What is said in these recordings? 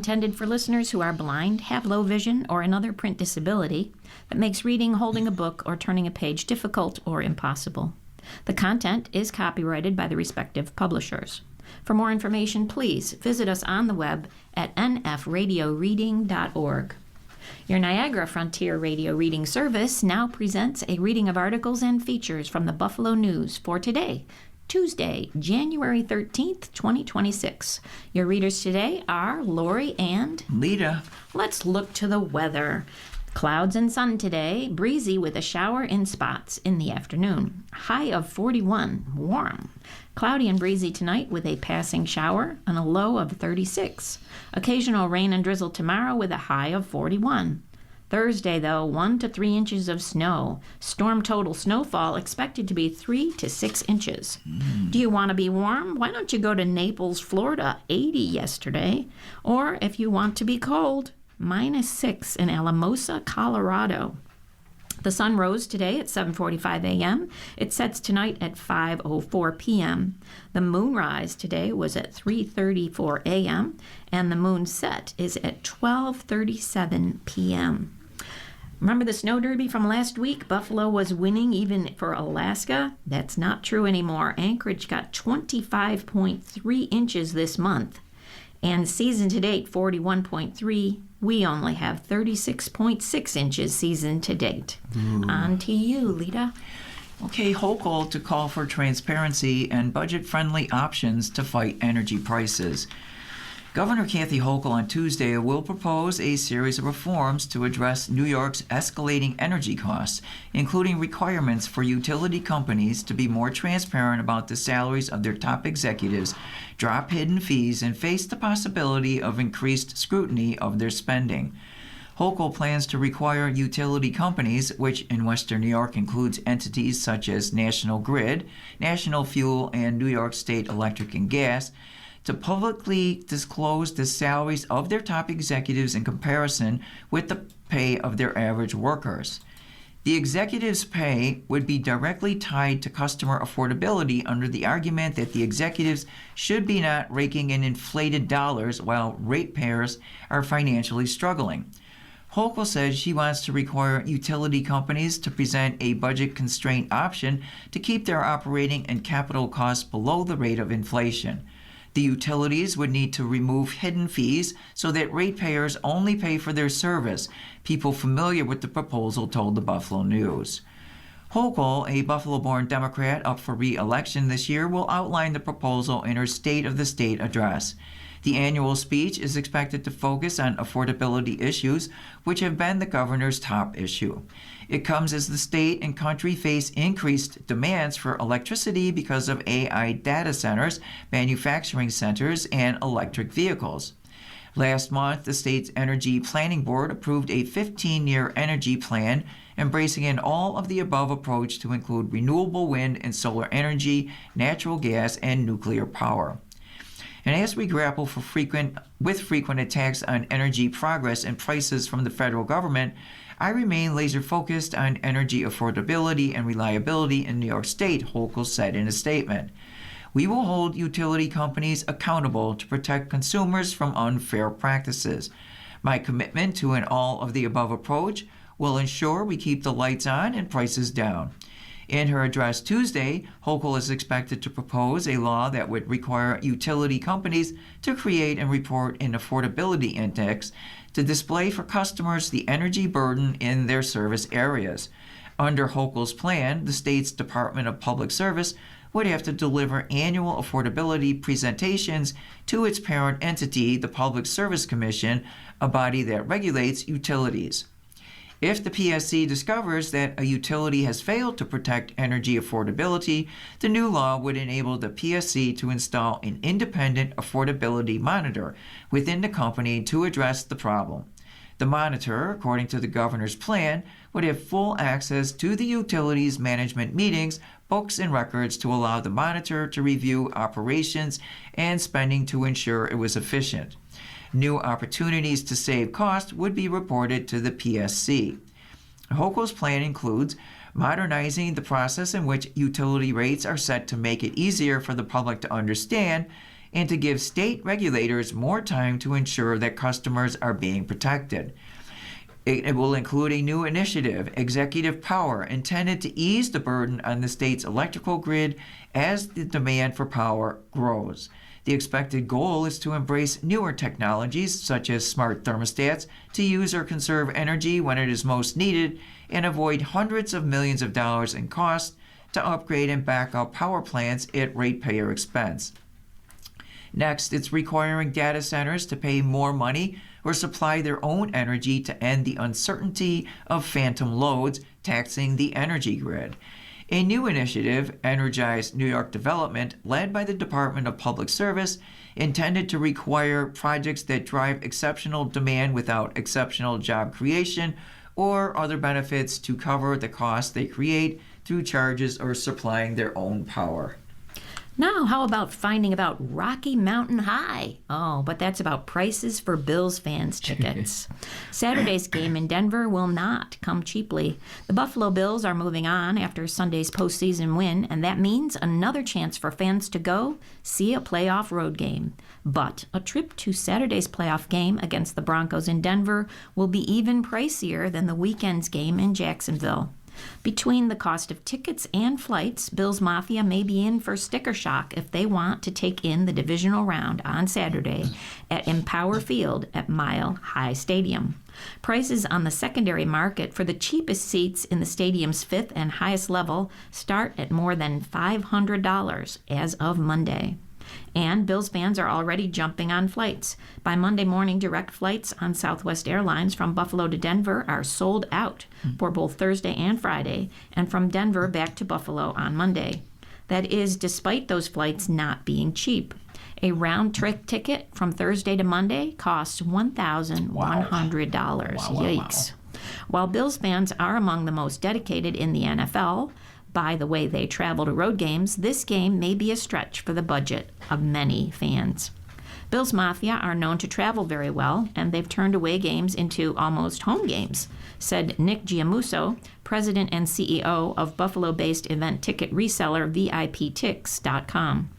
intended for listeners who are blind, have low vision, or another print disability that makes reading, holding a book, or turning a page difficult or impossible. The content is copyrighted by the respective publishers. For more information, please visit us on the web at nfradioreading.org. Your Niagara Frontier Radio Reading Service now presents a reading of articles and features from the Buffalo News for today, Tuesday, January 13th, 2026. Your readers today are Lori and Lita. Let's look to the weather. Clouds and sun today, breezy with a shower in spots in the afternoon. High of 41, warm. Cloudy and breezy tonight with a passing shower and a low of 36. Occasional rain and drizzle tomorrow with a high of 41. Thursday, though, 1 to 3 inches of snow. Storm total snowfall expected to be 3 to 6 inches. Do you want to be warm? Why don't you go to Naples, Florida, 80 yesterday? Or if you want to be cold, -6 in Alamosa, Colorado. The sun rose today at 7:45 a.m. It sets tonight at 5:04 p.m. The moonrise today was at 3:34 a.m. and the moon set is at 12:37 p.m. Remember the snow derby from last week? Buffalo was winning even for Alaska? That's not true anymore. Anchorage got 25.3 inches this month. And season to date, 41.3. We only have 36.6 inches season to date. On to you, Lita. Okay, Hochul to call for transparency and budget-friendly options to fight energy prices. Governor Kathy Hochul on Tuesday will propose a series of reforms to address New York's escalating energy costs, including requirements for utility companies to be more transparent about the salaries of their top executives, drop hidden fees, and face the possibility of increased scrutiny of their spending. Hochul plans to require utility companies, which in Western New York includes entities such as National Grid, National Fuel, and New York State Electric and Gas, to publicly disclose the salaries of their top executives in comparison with the pay of their average workers. The executives' pay would be directly tied to customer affordability under the argument that the executives should be not raking in inflated dollars while ratepayers are financially struggling. Hochul says she wants to require utility companies to present a budget-constraint option to keep their operating and capital costs below the rate of inflation. The utilities would need to remove hidden fees so that ratepayers only pay for their service, people familiar with the proposal told the Buffalo News. Hochul, a Buffalo-born Democrat up for re-election this year, will outline the proposal in her State of the State address. The annual speech is expected to focus on affordability issues, which have been the governor's top issue. It comes as the state and country face increased demands for electricity because of AI data centers, manufacturing centers, and electric vehicles. Last month, the state's Energy Planning Board approved a 15-year energy plan embracing an all-of-the-above approach to include renewable wind and solar energy, natural gas, and nuclear power. And as we grapple with frequent attacks on energy progress and prices from the federal government, I remain laser-focused on energy affordability and reliability in New York State, Hochul said in a statement. We will hold utility companies accountable to protect consumers from unfair practices. My commitment to an all-of-the-above approach will ensure we keep the lights on and prices down. In her address Tuesday, Hochul is expected to propose a law that would require utility companies to create and report an affordability index to display for customers the energy burden in their service areas. Under Hochul's plan, the state's Department of Public Service would have to deliver annual affordability presentations to its parent entity, the Public Service Commission, a body that regulates utilities. If the PSC discovers that a utility has failed to protect energy affordability, the new law would enable the PSC to install an independent affordability monitor within the company to address the problem. The monitor, according to the governor's plan, would have full access to the utility's management meetings, books, and records to allow the monitor to review operations and spending to ensure it was efficient. New opportunities to save costs would be reported to the PSC. Hochul's plan includes modernizing the process in which utility rates are set to make it easier for the public to understand, and to give state regulators more time to ensure that customers are being protected. It will include a new initiative, Executive Power, intended to ease the burden on the state's electrical grid as the demand for power grows. The expected goal is to embrace newer technologies, such as smart thermostats, to use or conserve energy when it is most needed and avoid hundreds of millions of dollars in cost to upgrade and back up power plants at ratepayer expense. Next, it's requiring data centers to pay more money or supply their own energy to end the uncertainty of phantom loads taxing the energy grid. A new initiative, Energize New York Development, led by the Department of Public Service, intended to require projects that drive exceptional demand without exceptional job creation or other benefits to cover the costs they create through charges or supplying their own power. Now, how about finding about Rocky Mountain High? Oh, but that's about prices for Bills fans' tickets. Saturday's game in Denver will not come cheaply. The Buffalo Bills are moving on after Sunday's postseason win, and that means another chance for fans to go see a playoff road game. But a trip to Saturday's playoff game against the Broncos in Denver will be even pricier than the weekend's game in Jacksonville. Between the cost of tickets and flights, Bills Mafia may be in for sticker shock if they want to take in the divisional round on Saturday at Empower Field at Mile High Stadium. Prices on the secondary market for the cheapest seats in the stadium's fifth and highest level start at more than $500 as of Monday. And Bills fans are already jumping on flights. By Monday morning, direct flights on Southwest Airlines from Buffalo to Denver are sold out for both Thursday and Friday, and from Denver back to Buffalo on Monday. That is despite those flights not being cheap. A round-trip ticket from Thursday to Monday costs $1,100. Yikes. While Bills fans are among the most dedicated in the NFL, by the way they travel to road games, this game may be a stretch for the budget of many fans. Bills Mafia are known to travel very well, and they've turned away games into almost home games, said Nick Giamuso, president and CEO of Buffalo-based event ticket reseller VIPTix.com.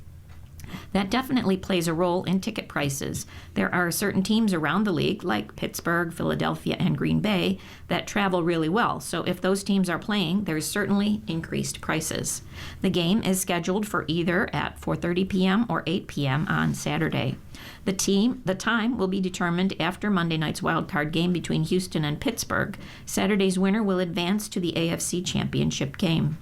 That definitely plays a role in ticket prices. There are certain teams around the league, like Pittsburgh, Philadelphia, and Green Bay, that travel really well. So if those teams are playing, there's certainly increased prices. The game is scheduled for either at 4:30 p.m. or 8 p.m. on Saturday. The time will be determined after Monday night's wildcard game between Houston and Pittsburgh. Saturday's winner will advance to the AFC Championship game.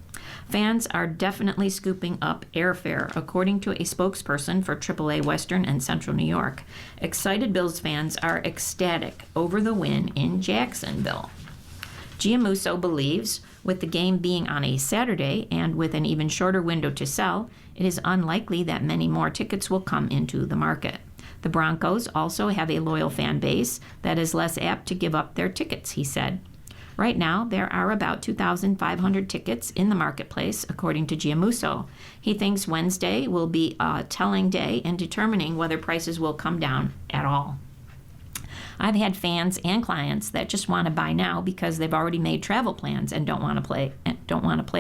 Fans are definitely scooping up airfare, according to a spokesperson for AAA Western and Central New York. Excited Bills fans are ecstatic over the win in Jacksonville. Giamuso believes, with the game being on a Saturday and with an even shorter window to sell, it is unlikely that many more tickets will come into the market. The Broncos also have a loyal fan base that is less apt to give up their tickets, he said. Right now, there are about 2,500 tickets in the marketplace, according to Giamuso. He thinks Wednesday will be a telling day in determining whether prices will come down at all. I've had fans and clients that just want to buy now because they've already made travel plans and don't want to play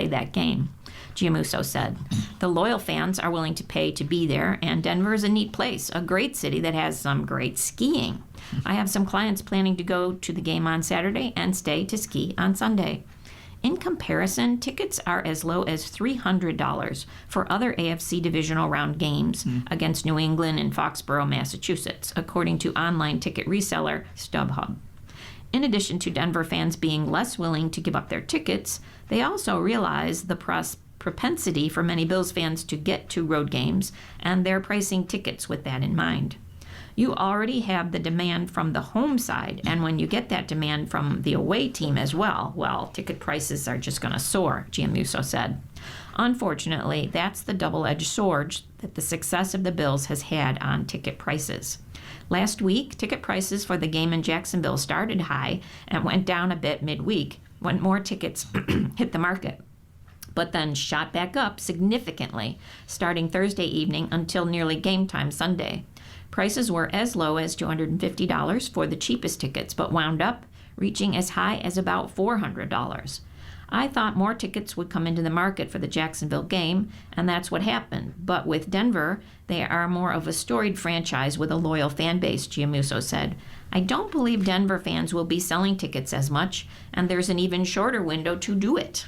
that game, Giamuso said. The loyal fans are willing to pay to be there, and Denver is a neat place, a great city that has some great skiing. I have some clients planning to go to the game on Saturday and stay to ski on Sunday. In comparison, tickets are as low as $300 for other AFC divisional round games against New England and Foxborough, Massachusetts, according to online ticket reseller StubHub. In addition to Denver fans being less willing to give up their tickets, they also realize the propensity for many Bills fans to get to road games, and they're pricing tickets with that in mind. You already have the demand from the home side, and when you get that demand from the away team as well, ticket prices are just going to soar, Giamuso said. Unfortunately, that's the double-edged sword that the success of the Bills has had on ticket prices. Last week, ticket prices for the game in Jacksonville started high and went down a bit midweek when more tickets hit the market, but then shot back up significantly starting Thursday evening until nearly game time Sunday. Prices were as low as $250 for the cheapest tickets, but wound up reaching as high as about $400. I thought more tickets would come into the market for the Jacksonville game, and that's what happened. But with Denver, they are more of a storied franchise with a loyal fan base, Giamuso said. I don't believe Denver fans will be selling tickets as much, and there's an even shorter window to do it.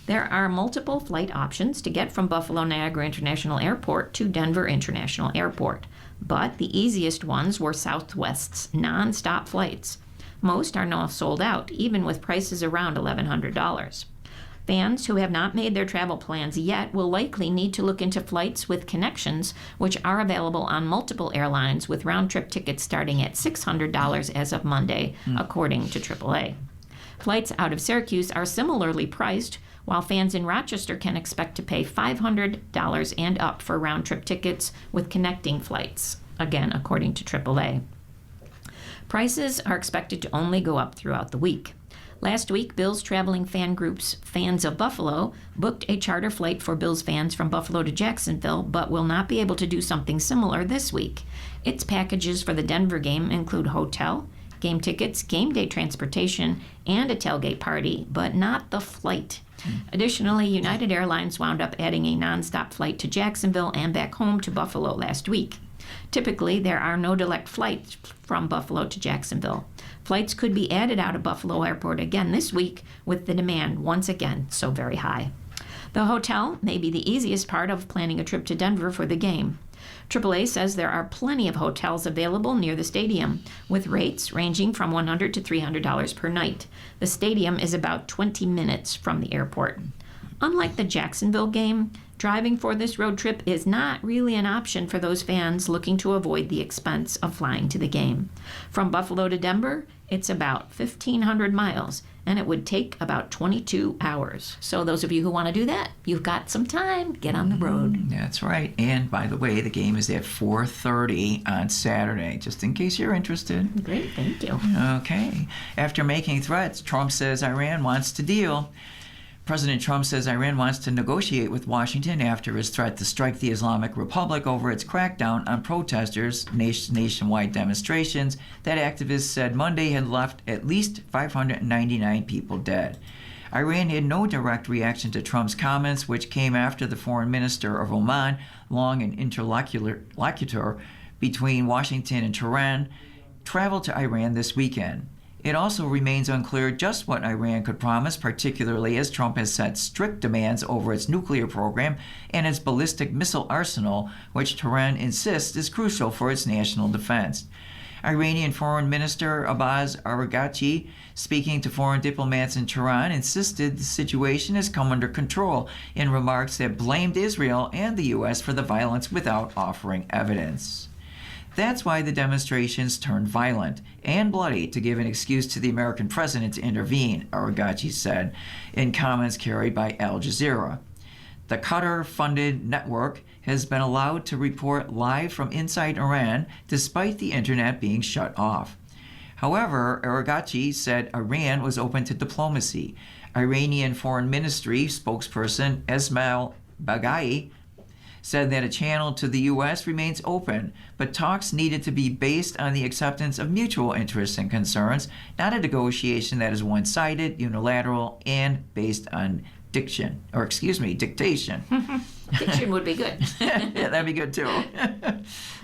There are multiple flight options to get from Buffalo Niagara International Airport to Denver International Airport, but the easiest ones were Southwest's non-stop flights. Most are now sold out, even with prices around $1,100. Fans who have not made their travel plans yet will likely need to look into flights with connections, which are available on multiple airlines with round-trip tickets starting at $600 as of Monday, according to AAA. Flights out of Syracuse are similarly priced, while fans in Rochester can expect to pay $500 and up for round-trip tickets with connecting flights, again, according to AAA. Prices are expected to only go up throughout the week. Last week, Bills traveling fan groups Fans of Buffalo booked a charter flight for Bills fans from Buffalo to Jacksonville, but will not be able to do something similar this week. Its packages for the Denver game include hotel, game tickets, game day transportation, and a tailgate party, but not the flight. Additionally, United Airlines wound up adding a nonstop flight to Jacksonville and back home to Buffalo last week. Typically, there are no direct flights from Buffalo to Jacksonville. Flights could be added out of Buffalo Airport again this week, with the demand once again so very high. The hotel may be the easiest part of planning a trip to Denver for the game. AAA says there are plenty of hotels available near the stadium, with rates ranging from $100 to $300 per night. The stadium is about 20 minutes from the airport. Unlike the Jacksonville game, driving for this road trip is not really an option for those fans looking to avoid the expense of flying to the game. From Buffalo to Denver, it's about 1,500 miles, and it would take about 22 hours. So those of you who want to do that, you've got some time. Get on the road. That's right. And by the way, the game is at 4:30 on Saturday, just in case you're interested. Great, thank you. Okay. After making threats, Trump says Iran wants to deal. President Trump says Iran wants to negotiate with Washington after his threat to strike the Islamic Republic over its crackdown on protesters' nationwide demonstrations that activists said Monday had left at least 599 people dead. Iran had no direct reaction to Trump's comments, which came after the foreign minister of Oman, long an interlocutor between Washington and Tehran, traveled to Iran this weekend. It also remains unclear just what Iran could promise, particularly as Trump has set strict demands over its nuclear program and its ballistic missile arsenal, which Tehran insists is crucial for its national defense. Iranian Foreign Minister Abbas Araghchi, speaking to foreign diplomats in Tehran, insisted the situation has come under control in remarks that blamed Israel and the U.S. for the violence without offering evidence. That's why the demonstrations turned violent and bloody to give an excuse to the American president to intervene, Araghchi said in comments carried by Al Jazeera. The Qatar-funded network has been allowed to report live from inside Iran despite the internet being shut off. However, Araghchi said Iran was open to diplomacy. Iranian Foreign Ministry spokesperson Esmail Baghai said that a channel to the U.S. remains open, but talks needed to be based on the acceptance of mutual interests and concerns, not a negotiation that is one-sided, unilateral, and based on dictation. Diction would be good. Yeah, that'd be good too.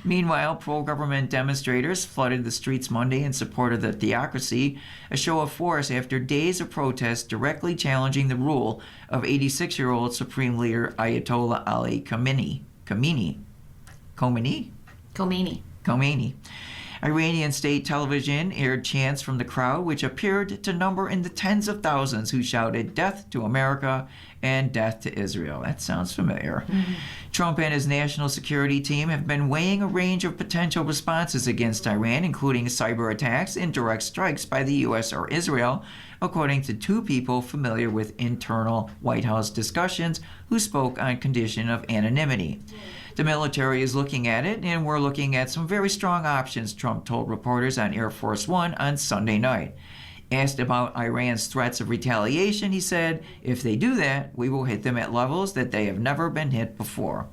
Meanwhile, pro-government demonstrators flooded the streets Monday in support of the theocracy, a show of force after days of protests directly challenging the rule of 86-year-old Supreme Leader Ayatollah Ali Khamenei. Iranian state television aired chants from the crowd, which appeared to number in the tens of thousands, who shouted "Death to America" and "Death to Israel." That sounds familiar. Mm-hmm. Trump and his national security team have been weighing a range of potential responses against Iran, including cyber attacks and direct strikes by the U.S. or Israel, according to two people familiar with internal White House discussions who spoke on condition of anonymity. The military is looking at it, and we're looking at some very strong options, Trump told reporters on Air Force One on Sunday night. Asked about Iran's threats of retaliation, he said, "If they do that, we will hit them at levels that they have never been hit before."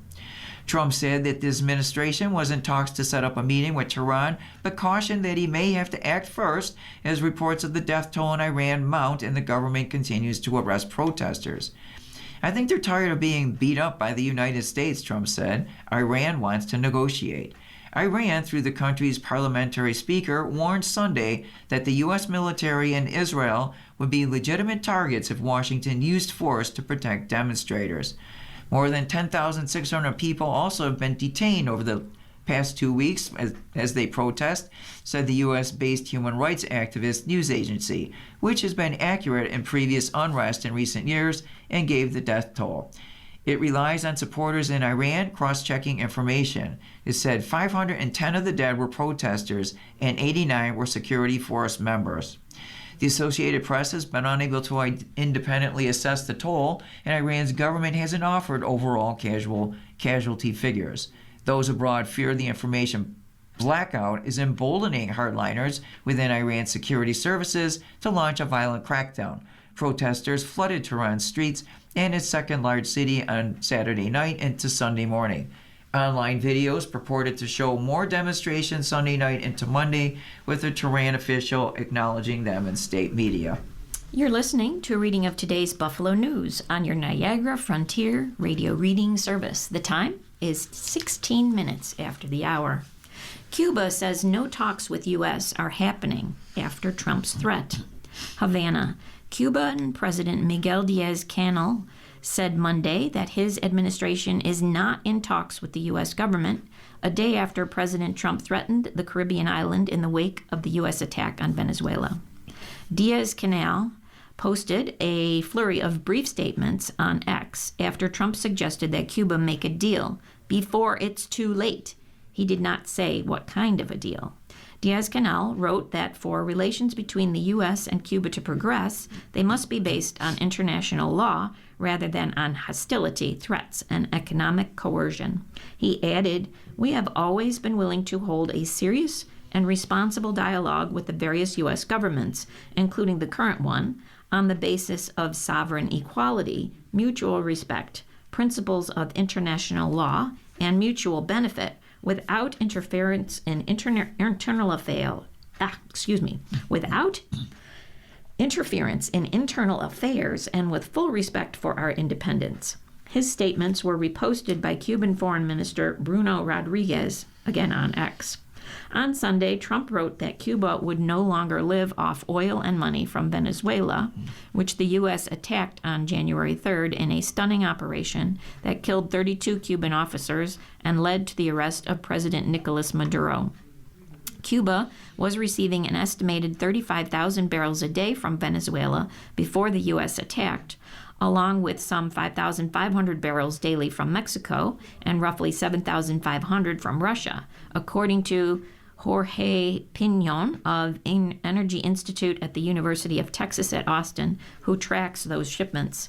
Trump said that this administration was in talks to set up a meeting with Tehran, but cautioned that he may have to act first as reports of the death toll in Iran mount and the government continues to arrest protesters. I think they're tired of being beat up by the United States, Trump said. Iran wants to negotiate. Iran, through the country's parliamentary speaker, warned Sunday that the U.S. military and Israel would be legitimate targets if Washington used force to protect demonstrators. More than 10,600 people also have been detained over the past 2 weeks as they protest, said the U.S.-based human rights activist news agency, which has been accurate in previous unrest in recent years and gave the death toll. It relies on supporters in Iran cross-checking information. It said 510 of the dead were protesters and 89 were security force members. The Associated Press has been unable to independently assess the toll, and Iran's government hasn't offered overall casualty figures. Those abroad fear the information blackout is emboldening hardliners within Iran's security services to launch a violent crackdown. Protesters flooded Tehran's streets and its second-largest city on Saturday night into Sunday morning. Online videos purported to show more demonstrations Sunday night into Monday, with a Tehran official acknowledging them in state media. You're listening to a reading of today's Buffalo News on your Niagara Frontier Radio Reading Service. The time is 16 minutes after the hour. Cuba says no talks with U.S. are happening after Trump's threat. Havana. Cuban President Miguel Diaz-Canel said Monday that his administration is not in talks with the U.S. government, a day after President Trump threatened the Caribbean island in the wake of the U.S. attack on Venezuela. Diaz-Canel posted a flurry of brief statements on X after Trump suggested that Cuba make a deal before it's too late. He did not say what kind of a deal. Diaz-Canel wrote that for relations between the U.S. and Cuba to progress, they must be based on international law rather than on hostility, threats, and economic coercion. He added, "We have always been willing to hold a serious and responsible dialogue with the various U.S. governments, including the current one, on the basis of sovereign equality, mutual respect, principles of international law, and mutual benefit, without interference in without interference in internal affairs and with full respect for our independence." His statements were reposted by Cuban Foreign Minister Bruno Rodriguez, again on X. On Sunday, Trump wrote that Cuba would no longer live off oil and money from Venezuela, which the U.S. attacked on January 3rd in a stunning operation that killed 32 Cuban officers and led to the arrest of President Nicolas Maduro. Cuba was receiving an estimated 35,000 barrels a day from Venezuela before the U.S. attacked, along with some 5,500 barrels daily from Mexico and roughly 7,500 from Russia, according to Jorge Pinon of Energy Institute at the University of Texas at Austin, who tracks those shipments.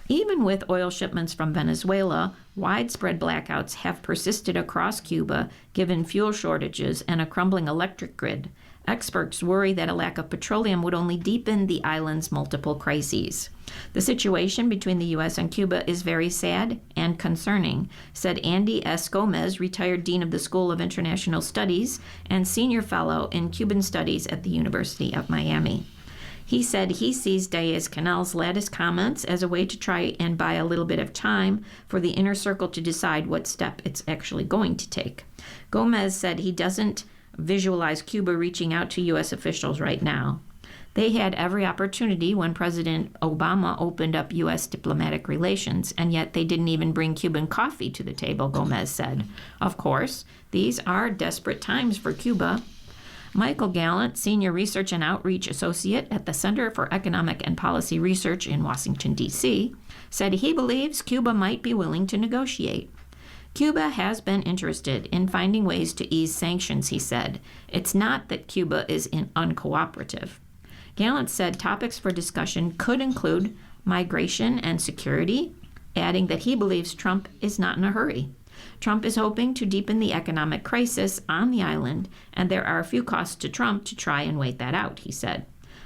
Even with oil shipments from Venezuela, widespread blackouts have persisted across Cuba, given fuel shortages and a crumbling electric grid. Experts worry that a lack of petroleum would only deepen the island's multiple crises. The situation between the U.S. and Cuba is very sad and concerning, said Andy S. Gomez, retired dean of the School of International Studies and senior fellow in Cuban Studies at the University of Miami. He said he sees Diaz-Canel's latest comments as a way to try and buy a little bit of time for the inner circle to decide what step it's actually going to take. Gomez said he doesn't visualize Cuba reaching out to U.S. officials right now. They had every opportunity when President Obama opened up U.S. diplomatic relations, and yet they didn't even bring Cuban coffee to the table, Gomez said. Of course, these are desperate times for Cuba. Michael Gallant, Senior Research and Outreach Associate at the Center for Economic and Policy Research in Washington, D.C., said he believes Cuba might be willing to negotiate. Cuba has been interested in finding ways to ease sanctions, he said. It's not that Cuba is uncooperative. Gallant said topics for discussion could include migration and security, adding that he believes Trump is not in a hurry. Trump is hoping to deepen the economic crisis on the island, and there are a few costs to Trump to try and wait that out, he said.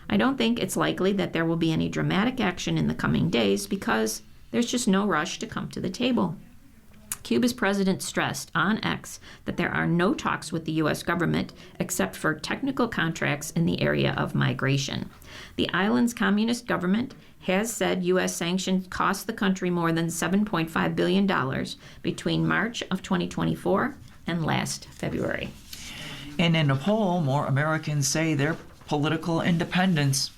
I don't think it's likely that there will be any dramatic action in the coming days because there's just no rush to come to the table. Cuba's president stressed on X that there are no talks with the U.S. government except for technical contracts in the area of migration. The island's communist government has said U.S. sanctions cost the country more than $7.5 billion between March of 2024 and last February. And in a poll, more Americans say they're political independence.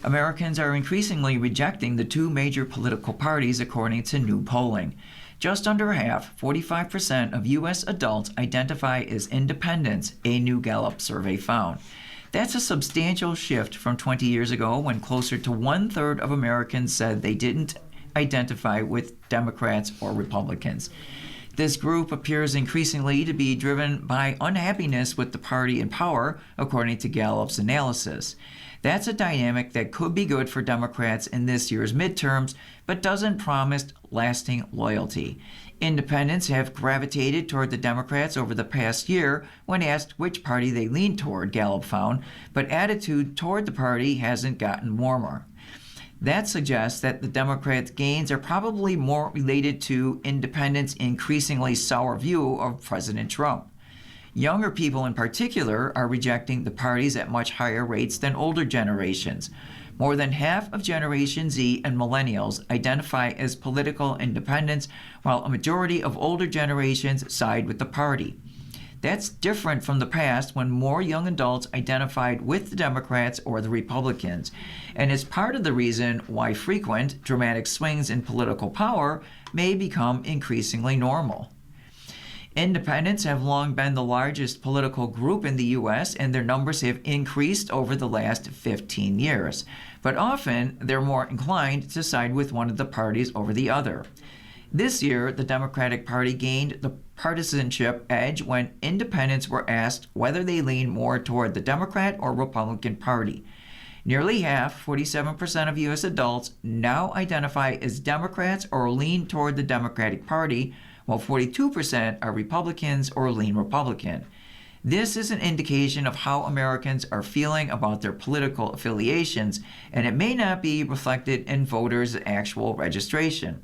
Americans are increasingly rejecting the two major political parties, according to new polling. Just under half, 45% of U.S. adults identify as independents, a new Gallup survey found. That's a substantial shift from 20 years ago, when closer to one-third of Americans said they didn't identify with Democrats or Republicans. This group appears increasingly to be driven by unhappiness with the party in power, according to Gallup's analysis. That's a dynamic that could be good for Democrats in this year's midterms, but doesn't promise lasting loyalty. Independents have gravitated toward the Democrats over the past year when asked which party they lean toward, Gallup found, but attitude toward the party hasn't gotten warmer. That suggests that the Democrats' gains are probably more related to independents' increasingly sour view of President Trump. Younger people in particular are rejecting the parties at much higher rates than older generations. More than half of Generation Z and millennials identify as political independents, while a majority of older generations side with the party. That's different from the past, when more young adults identified with the Democrats or the Republicans, and is part of the reason why frequent, dramatic swings in political power may become increasingly normal. Independents have long been the largest political group in the U.S., and their numbers have increased over the last 15 years. But often, they're more inclined to side with one of the parties over the other. This year, the Democratic Party gained the partisanship edge when independents were asked whether they lean more toward the Democrat or Republican Party. Nearly half, 47% of U.S. adults, now identify as Democrats or lean toward the Democratic Party, while 42% are Republicans or lean Republican. This is an indication of how Americans are feeling about their political affiliations, and it may not be reflected in voters' actual registration.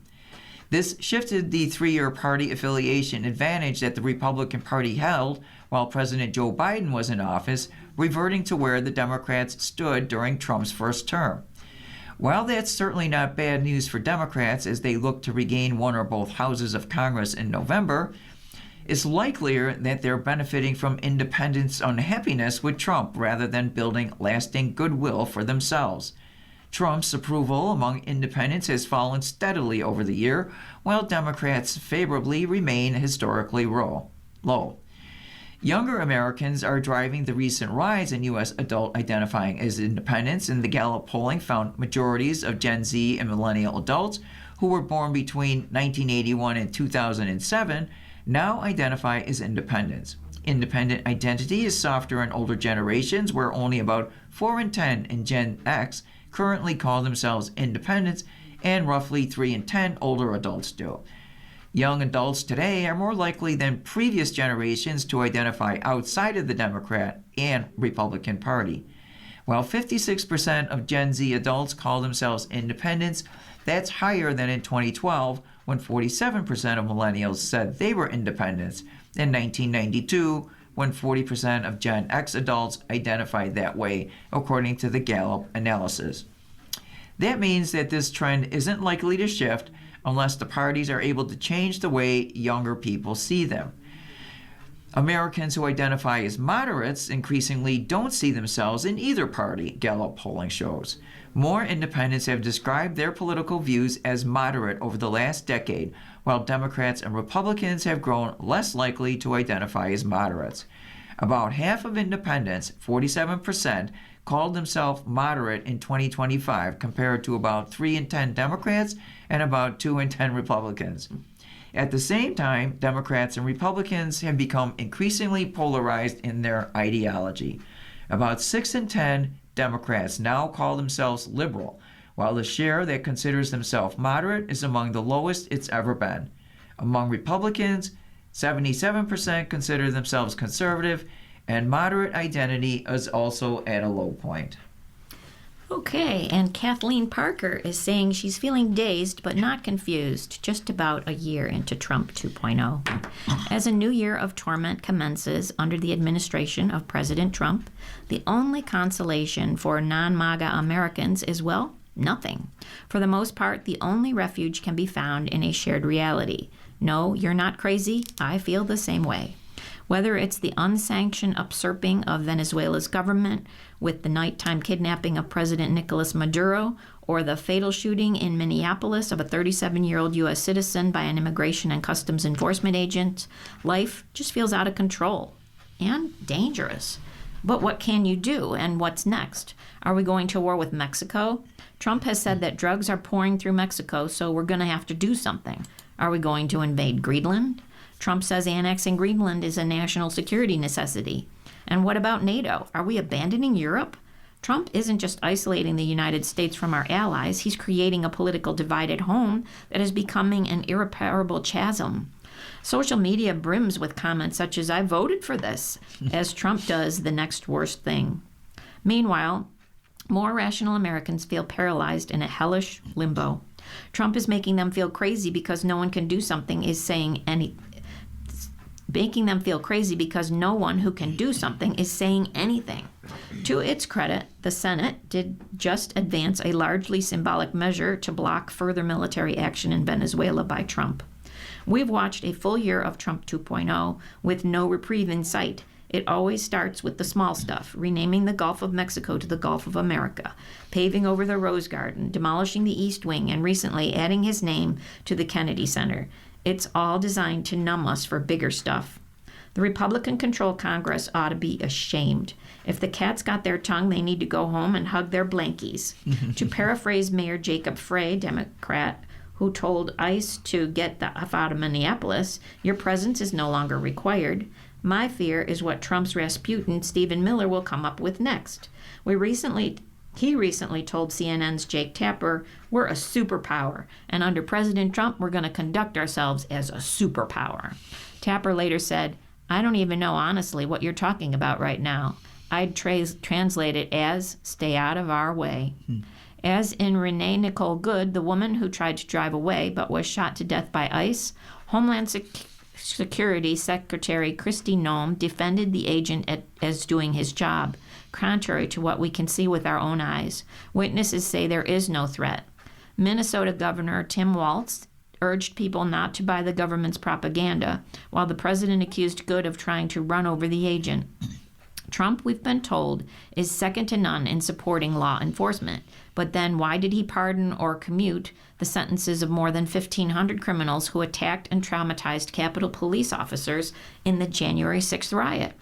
This shifted the three-year party affiliation advantage that the Republican Party held while President Joe Biden was in office, reverting to where the Democrats stood during Trump's first term. While that's certainly not bad news for Democrats as they look to regain one or both houses of Congress in November, it's likelier that they're benefiting from independents' unhappiness with Trump rather than building lasting goodwill for themselves. Trump's approval among independents has fallen steadily over the year, while Democrats favorably remain historically low. Younger Americans are driving the recent rise in U.S. adult identifying as independents, and the Gallup polling found majorities of Gen Z and millennial adults who were born between 1981 and 2007 now identify as independents. Independent identity is softer in older generations, where only about 4 in 10 in Gen X currently call themselves independents, and roughly 3 in 10 older adults do. Young adults today are more likely than previous generations to identify outside of the Democrat and Republican Party. While 56% of Gen Z adults call themselves independents, that's higher than in 2012, when 47% of millennials said they were independents, and 1992, when 40% of Gen X adults identified that way, according to the Gallup analysis. That means that this trend isn't likely to shift unless the parties are able to change the way younger people see them. Americans who identify as moderates increasingly don't see themselves in either party, Gallup polling shows. More independents have described their political views as moderate over the last decade, while Democrats and Republicans have grown less likely to identify as moderates. About half of independents, 47%, called themselves moderate in 2025, compared to about 3 in 10 Democrats and about 2 in 10 Republicans. At the same time, Democrats and Republicans have become increasingly polarized in their ideology. About 6 in 10 Democrats now call themselves liberal, while the share that considers themselves moderate is among the lowest it's ever been. Among Republicans, 77% consider themselves conservative, and moderate identity is also at a low point. Okay, and Kathleen Parker is saying she's feeling dazed but not confused, just about a year into Trump 2.0. As a new year of torment commences under the administration of President Trump, the only consolation for non-MAGA Americans is, well, nothing. For the most part, the only refuge can be found in a shared reality. No, you're not crazy. I feel the same way. Whether it's the unsanctioned usurping of Venezuela's government with the nighttime kidnapping of President Nicolas Maduro, or the fatal shooting in Minneapolis of a 37-year-old U.S. citizen by an immigration and customs enforcement agent, life just feels out of control and dangerous. But what can you do, and what's next? Are we going to war with Mexico? Trump has said that drugs are pouring through Mexico, so we're going to have to do something. Are we going to invade Greenland? Trump says annexing Greenland is a national security necessity. And what about NATO? Are we abandoning Europe? Trump isn't just isolating the United States from our allies, he's creating a political divide at home that is becoming an irreparable chasm. Social media brims with comments such as, "I voted for this," as Trump does the next worst thing. Meanwhile, more rational Americans feel paralyzed in a hellish limbo. Trump is making them feel crazy because no one can do something is saying any. Making them feel crazy because no one who can do something is saying anything. To its credit, the Senate did just advance a largely symbolic measure to block further military action in Venezuela by Trump. We've watched a full year of Trump 2.0 with no reprieve in sight. It always starts with the small stuff, renaming the Gulf of Mexico to the Gulf of America, paving over the Rose Garden, demolishing the East Wing, and recently adding his name to the Kennedy Center. It's all designed to numb us for bigger stuff. The Republican-controlled Congress ought to be ashamed. If the cats got their tongue, they need to go home and hug their blankies. To paraphrase Mayor Jacob Frey, Democrat, who told ICE to get the F out of Minneapolis, your presence is no longer required. My fear is what Trump's Rasputin, Stephen Miller, will come up with next. He recently told CNN's Jake Tapper, "We're a superpower, and under President Trump, we're going to conduct ourselves as a superpower." Tapper later said, "I don't even know honestly what you're talking about right now. I'd translate it as, stay out of our way." As in Renee Nicole Good, the woman who tried to drive away but was shot to death by ICE, Homeland Security Secretary Kristi Noem defended the agent as doing his job, contrary to what we can see with our own eyes. Witnesses say there is no threat. Minnesota Governor Tim Walz urged people not to buy the government's propaganda, while the president accused Good of trying to run over the agent. Trump, we've been told, is second to none in supporting law enforcement. But then why did he pardon or commute the sentences of more than 1,500 criminals who attacked and traumatized Capitol Police officers in the January 6th riot?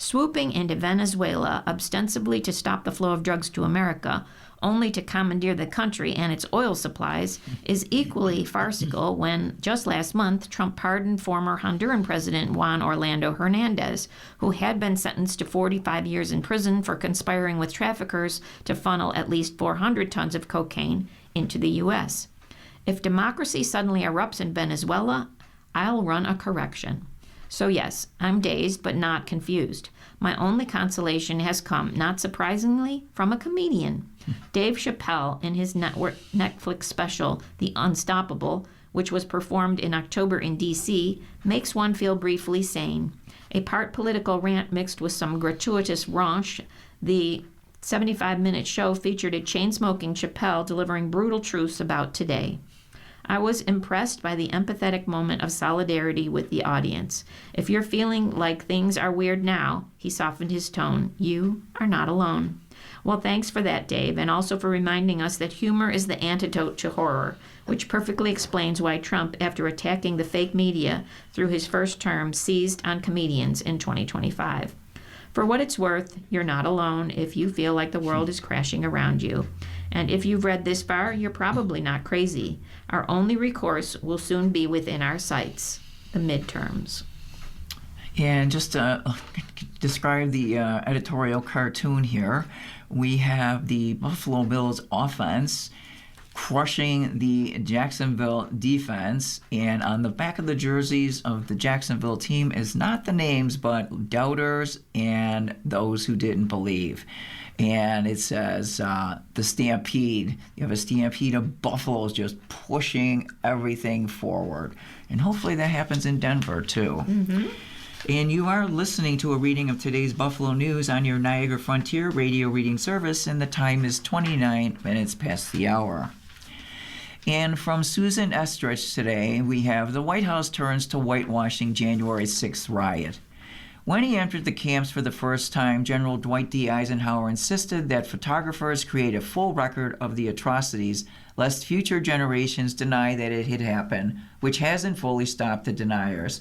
Swooping into Venezuela ostensibly to stop the flow of drugs to America, only to commandeer the country and its oil supplies, is equally farcical when, just last month, Trump pardoned former Honduran President Juan Orlando Hernandez, who had been sentenced to 45 years in prison for conspiring with traffickers to funnel at least 400 tons of cocaine into the U.S. If democracy suddenly erupts in Venezuela, I'll run a correction. So yes, I'm dazed but not confused. My only consolation has come, not surprisingly, from a comedian. Dave Chappelle, in his Netflix special, The Unstoppable, which was performed in October in D.C., makes one feel briefly sane. A part political rant mixed with some gratuitous raunch, the 75-minute show featured a chain-smoking Chappelle delivering brutal truths about today. I was impressed by the empathetic moment of solidarity with the audience. If you're feeling like things are weird now, he softened his tone, you are not alone. Well, thanks for that, Dave, and also for reminding us that humor is the antidote to horror, which perfectly explains why Trump, after attacking the fake media through his first term, seized on comedians in 2025. For what it's worth, you're not alone if you feel like the world is crashing around you. And if you've read this far, you're probably not crazy. Our only recourse will soon be within our sights, the midterms. And just to describe the editorial cartoon here, we have the Buffalo Bills offense crushing the Jacksonville defense. And on the back of the jerseys of the Jacksonville team is not the names, but doubters and those who didn't believe. And it says the Stampede. You have a stampede of buffaloes just pushing everything forward. And hopefully that happens in Denver, too. Mm-hmm. And you are listening to a reading of today's Buffalo News on your Niagara Frontier radio reading service, and the time is 29 minutes past the hour. And from Susan Estridge today, we have the White House turns to whitewashing January 6th riot. When he entered the camps for the first time, General Dwight D. Eisenhower insisted that photographers create a full record of the atrocities, lest future generations deny that it had happened, which hasn't fully stopped the deniers.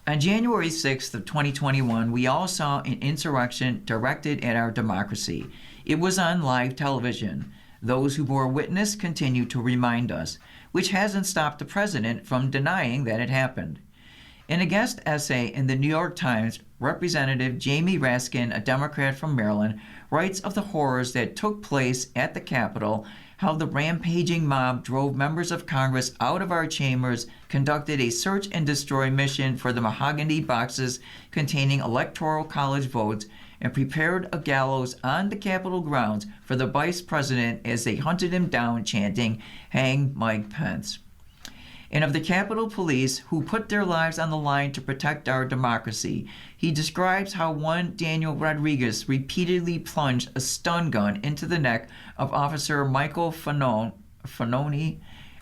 On January 6th of 2021, we all saw an insurrection directed at our democracy. It was on live television. Those who bore witness continue to remind us, which hasn't stopped the president from denying that it happened. In a guest essay in the New York Times, Representative Jamie Raskin, a Democrat from Maryland, writes of the horrors that took place at the Capitol, how the rampaging mob drove members of Congress out of our chambers, conducted a search and destroy mission for the mahogany boxes containing Electoral College votes, and prepared a gallows on the Capitol grounds for the vice president as they hunted him down, chanting, "Hang Mike Pence." And of the Capitol Police who put their lives on the line to protect our democracy, he describes how one Daniel Rodriguez repeatedly plunged a stun gun into the neck of Officer Michael Fanone,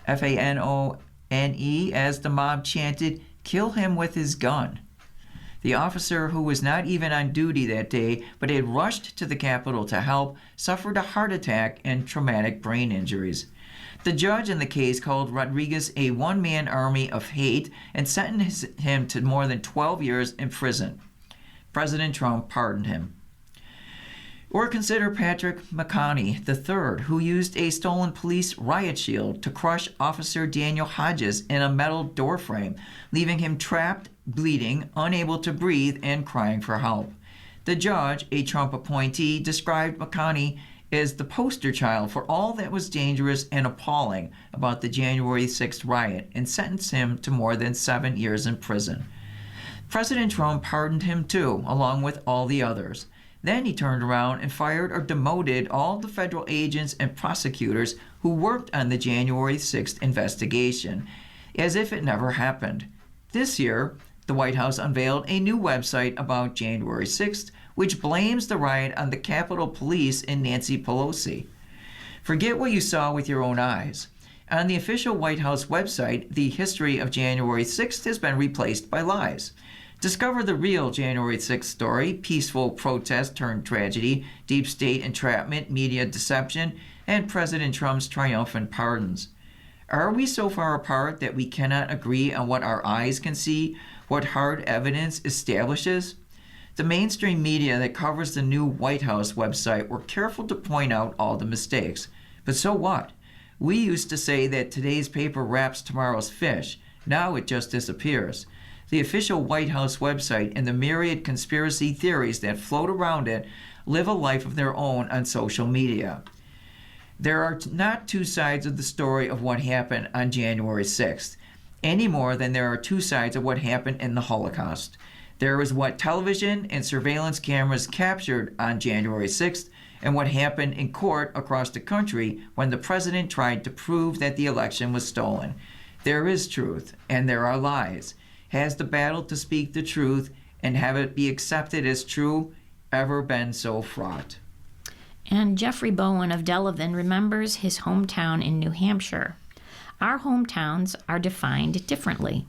F-A-N-O-N-E, as the mob chanted, "Kill him with his gun." The officer, who was not even on duty that day but had rushed to the Capitol to help, suffered a heart attack and traumatic brain injuries. The judge in the case called Rodriguez a one-man army of hate and sentenced him to more than 12 years in prison. President Trump pardoned him. Or consider Patrick McConney III, who used a stolen police riot shield to crush Officer Daniel Hodges in a metal doorframe, leaving him trapped, bleeding, unable to breathe, and crying for help. The judge, a Trump appointee, described McConney as the poster child for all that was dangerous and appalling about the January 6th riot and sentenced him to more than 7 years in prison. President Trump pardoned him too, along with all the others. Then he turned around and fired or demoted all the federal agents and prosecutors who worked on the January 6th investigation, as if it never happened. This year, the White House unveiled a new website about January 6th, which blames the riot on the Capitol Police and Nancy Pelosi. Forget what you saw with your own eyes. On the official White House website, the history of January 6th has been replaced by lies. Discover the real January 6th story: peaceful protest turned tragedy, deep state entrapment, media deception, and President Trump's triumphant pardons. Are we so far apart that we cannot agree on what our eyes can see, what hard evidence establishes? The mainstream media that covers the new White House website were careful to point out all the mistakes. But so what? We used to say that today's paper wraps tomorrow's fish. Now it just disappears. The official White House website and the myriad conspiracy theories that float around it live a life of their own on social media. There are not two sides of the story of what happened on January 6th, any more than there are two sides of what happened in the Holocaust. There is what television and surveillance cameras captured on January 6th and what happened in court across the country when the president tried to prove that the election was stolen. There is truth, and there are lies. Has the battle to speak the truth and have it be accepted as true ever been so fraught? And Jeffrey Bowen of Delavan remembers his hometown in New Hampshire. Our hometowns are defined differently.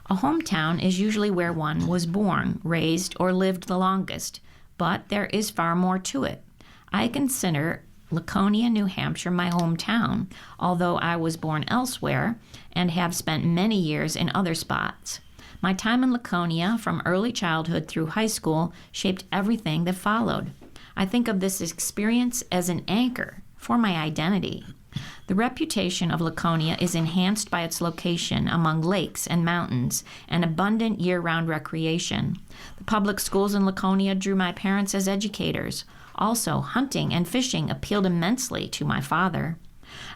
A hometown is usually where one was born, raised, or lived the longest, but there is far more to it. I consider Laconia, New Hampshire, my hometown, although I was born elsewhere and have spent many years in other spots. My time in Laconia, from early childhood through high school, shaped everything that followed. I think of this experience as an anchor for my identity. The reputation of Laconia is enhanced by its location among lakes and mountains and abundant year-round recreation. The public schools in Laconia drew my parents as educators. Also, hunting and fishing appealed immensely to my father.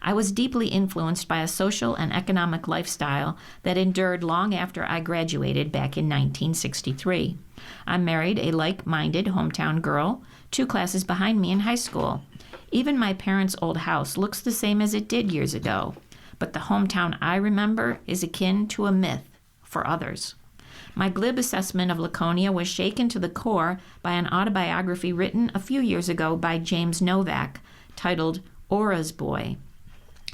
I was deeply influenced by a social and economic lifestyle that endured long after I graduated back in 1963. I married a like-minded hometown girl, 2 classes behind me in high school. Even my parents' old house looks the same as it did years ago, but the hometown I remember is akin to a myth for others. My glib assessment of Laconia was shaken to the core by an autobiography written a few years ago by James Novak, titled Aura's Boy.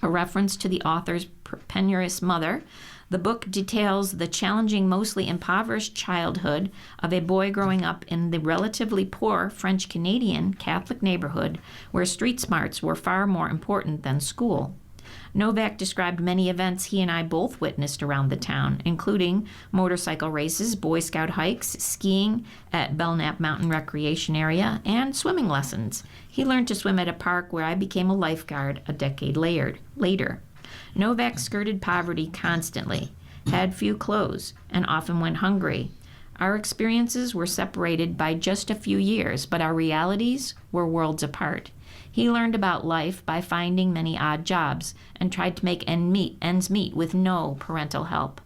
A reference to the author's penurious mother, the book details the challenging, mostly impoverished childhood of a boy growing up in the relatively poor French-Canadian Catholic neighborhood where street smarts were far more important than school. Novak described many events he and I both witnessed around the town, including motorcycle races, Boy Scout hikes, skiing at Belknap Mountain Recreation Area, and swimming lessons. He learned to swim at a park where I became a lifeguard a decade later. Novak skirted poverty constantly, had few clothes, and often went hungry. Our experiences were separated by just a few years, but our realities were worlds apart. He learned about life by finding many odd jobs and tried to make ends meet with no parental help.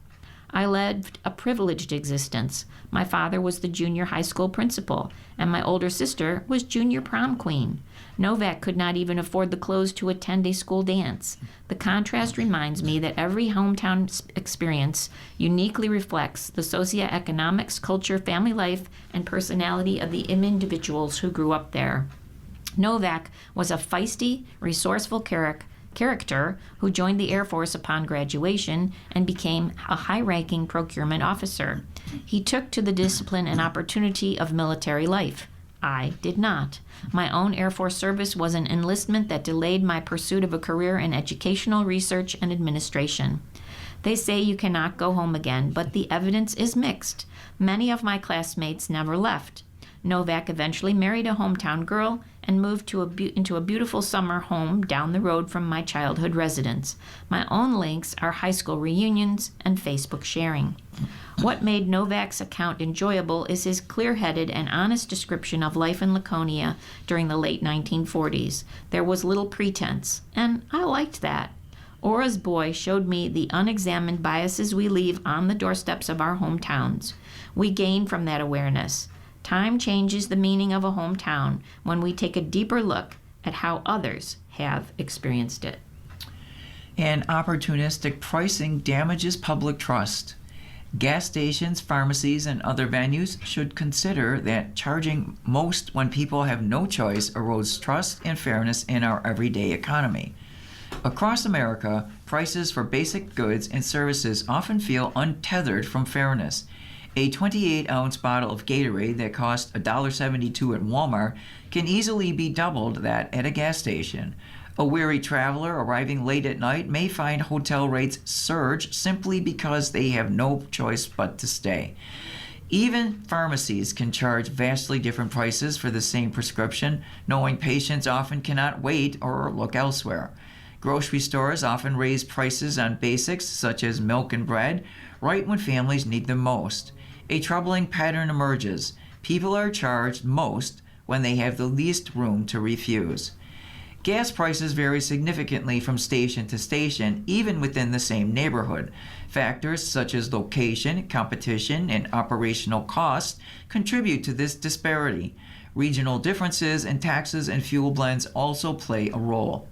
I led a privileged existence. My father was the junior high school principal, and my older sister was junior prom queen. Novak could not even afford the clothes to attend a school dance. The contrast reminds me that every hometown experience uniquely reflects the socioeconomics, culture, family life, and personality of the individuals who grew up there. Novak was a feisty, resourceful character who joined the Air Force upon graduation and became a high-ranking procurement officer. He took to the discipline and opportunity of military life. I did not. My own Air Force service was an enlistment that delayed my pursuit of a career in educational research and administration. They say you cannot go home again, but the evidence is mixed. Many of my classmates never left. Novak eventually married a hometown girl and moved into a beautiful summer home down the road from my childhood residence. My own links are high school reunions and Facebook sharing. What made Novak's account enjoyable is his clear-headed and honest description of life in Laconia during the late 1940s. There was little pretense, and I liked that. Aura's Boy showed me the unexamined biases we leave on the doorsteps of our hometowns. We gain from that awareness. Time changes the meaning of a hometown when we take a deeper look at how others have experienced it. And opportunistic pricing damages public trust. Gas stations, pharmacies, and other venues should consider that charging most when people have no choice erodes trust and fairness in our everyday economy. Across America, prices for basic goods and services often feel untethered from fairness. A 28-ounce bottle of Gatorade that costs $1.72 at Walmart can easily be doubled that at a gas station. A weary traveler arriving late at night may find hotel rates surge simply because they have no choice but to stay. Even pharmacies can charge vastly different prices for the same prescription, knowing patients often cannot wait or look elsewhere. Grocery stores often raise prices on basics such as milk and bread right when families need them most. A troubling pattern emerges. People are charged most when they have the least room to refuse. Gas prices vary significantly from station to station, even within the same neighborhood. Factors such as location, competition, and operational costs contribute to this disparity. Regional differences in taxes and fuel blends also play a role.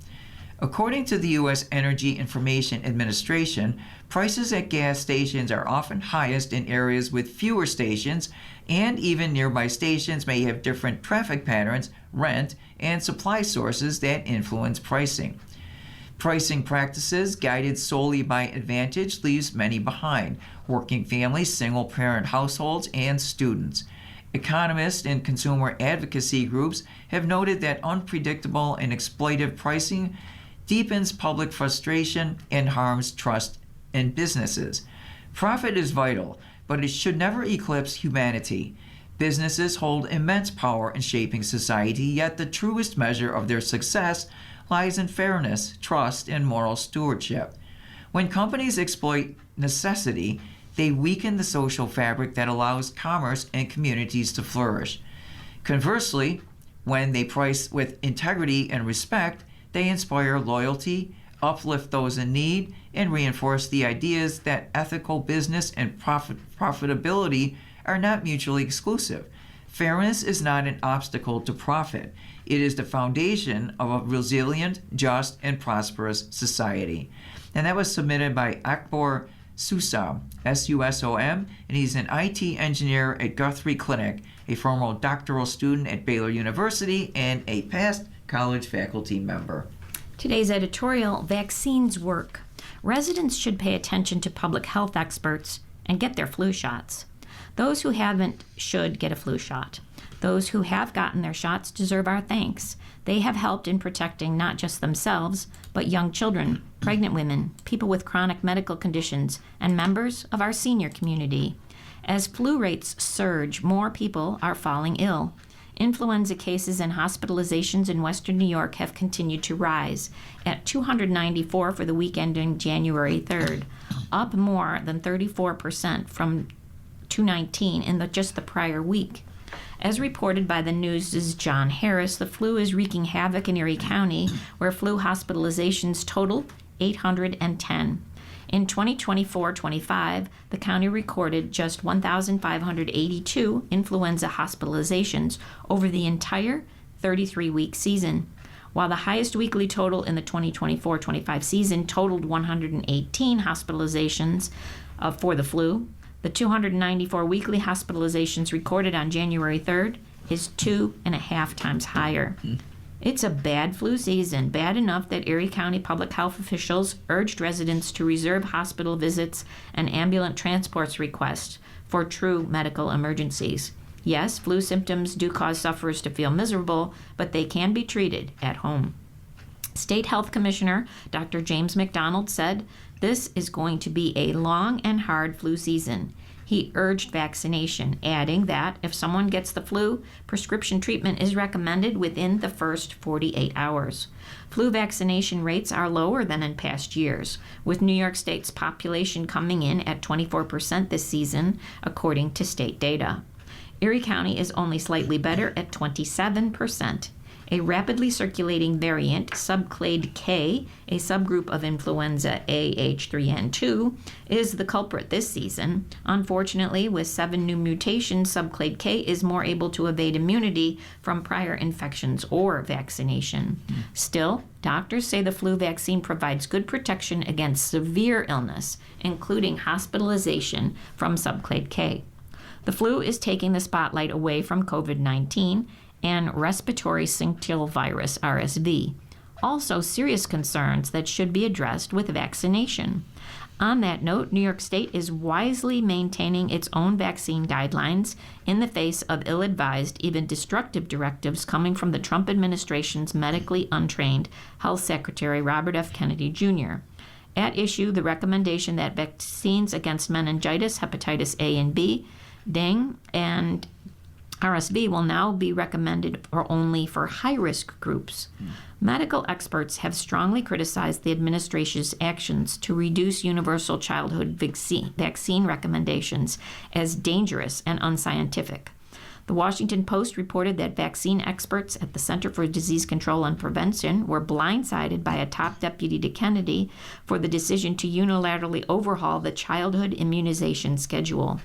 According to the U.S. Energy Information Administration, prices at gas stations are often highest in areas with fewer stations, and even nearby stations may have different traffic patterns, rent, and supply sources that influence pricing. Pricing practices guided solely by advantage leaves many behind: working families, single-parent households, and students. Economists and consumer advocacy groups have noted that unpredictable and exploitative pricing deepens public frustration and harms trust in businesses. Profit is vital, but it should never eclipse humanity. Businesses hold immense power in shaping society, yet the truest measure of their success lies in fairness, trust, and moral stewardship. When companies exploit necessity, they weaken the social fabric that allows commerce and communities to flourish. Conversely, when they price with integrity and respect, They inspire loyalty, uplift those in need, and reinforce the ideas that ethical business and profitability are not mutually exclusive. Fairness is not an obstacle to profit. It is the foundation of a resilient, just, and prosperous society. And that was submitted by Akbar Susom, S-U-S-O-M, and he's an IT engineer at Guthrie Clinic, a former doctoral student at Baylor University, and a past college faculty member. Today's editorial, Vaccines Work. Residents should pay attention to public health experts and get their flu shots. Those who haven't should get a flu shot. Those who have gotten their shots deserve our thanks. They have helped in protecting not just themselves, but young children, pregnant women, people with chronic medical conditions, and members of our senior community. As flu rates surge, more people are falling ill. Influenza cases and hospitalizations in Western New York have continued to rise, at 294 for the week ending January 3rd, up more than 34% from 219 in just the prior week. As reported by the News' John Harris, the flu is wreaking havoc in Erie County, where flu hospitalizations total 810. In 2024-25, the county recorded just 1,582 influenza hospitalizations over the entire 33-week season, while the highest weekly total in the 2024-25 season totaled 118 hospitalizations for the flu. The 294 weekly hospitalizations recorded on January 3rd is 2.5 times higher. It's a bad flu season, bad enough that Erie County public health officials urged residents to reserve hospital visits and ambulance transports requests for true medical emergencies. Yes, flu symptoms do cause sufferers to feel miserable, but they can be treated at home. State Health Commissioner Dr. James McDonald said, "This is going to be a long and hard flu season." He urged vaccination, adding that if someone gets the flu, prescription treatment is recommended within the first 48 hours. Flu vaccination rates are lower than in past years, with New York State's population coming in at 24% this season, according to state data. Erie County is only slightly better at 27%. A rapidly circulating variant, subclade K, a subgroup of influenza A H3N2, is the culprit this season. Unfortunately, with 7 new mutations, subclade K is more able to evade immunity from prior infections or vaccination. Still, doctors say the flu vaccine provides good protection against severe illness, including hospitalization from subclade K. The flu is taking the spotlight away from COVID-19 and respiratory syncytial virus, RSV. Also serious concerns that should be addressed with vaccination. On that note, New York State is wisely maintaining its own vaccine guidelines in the face of ill-advised, even destructive directives coming from the Trump administration's medically untrained Health Secretary Robert F. Kennedy Jr. At issue, the recommendation that vaccines against meningitis, hepatitis A and B, dengue, and RSV will now be recommended only for high-risk groups. Medical experts have strongly criticized the administration's actions to reduce universal childhood vaccine recommendations as dangerous and unscientific. The Washington Post reported that vaccine experts at the Center for Disease Control and Prevention were blindsided by a top deputy to Kennedy for the decision to unilaterally overhaul the childhood immunization schedule.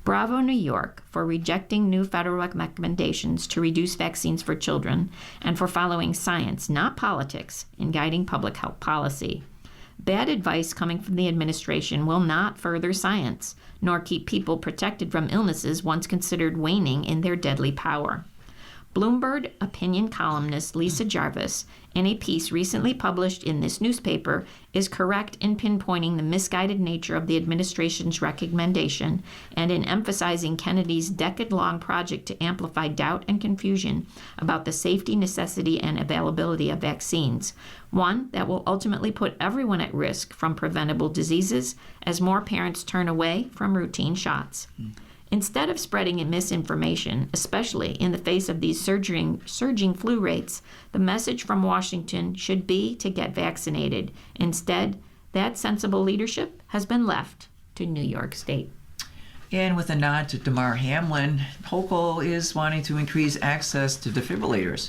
Bravo, New York, for rejecting new federal recommendations to reduce vaccines for children and for following science, not politics, in guiding public health policy. Bad advice coming from the administration will not further science, nor keep people protected from illnesses once considered waning in their deadly power. Bloomberg opinion columnist Lisa Jarvis, in a piece recently published in this newspaper, is correct in pinpointing the misguided nature of the administration's recommendation and in emphasizing Kennedy's decade-long project to amplify doubt and confusion about the safety, necessity, and availability of vaccines, one that will ultimately put everyone at risk from preventable diseases as more parents turn away from routine shots. Instead of spreading misinformation, especially in the face of these surging flu rates, the message from Washington should be to get vaccinated. Instead, that sensible leadership has been left to New York State. And with a nod to Damar Hamlin, Hochul is wanting to increase access to defibrillators.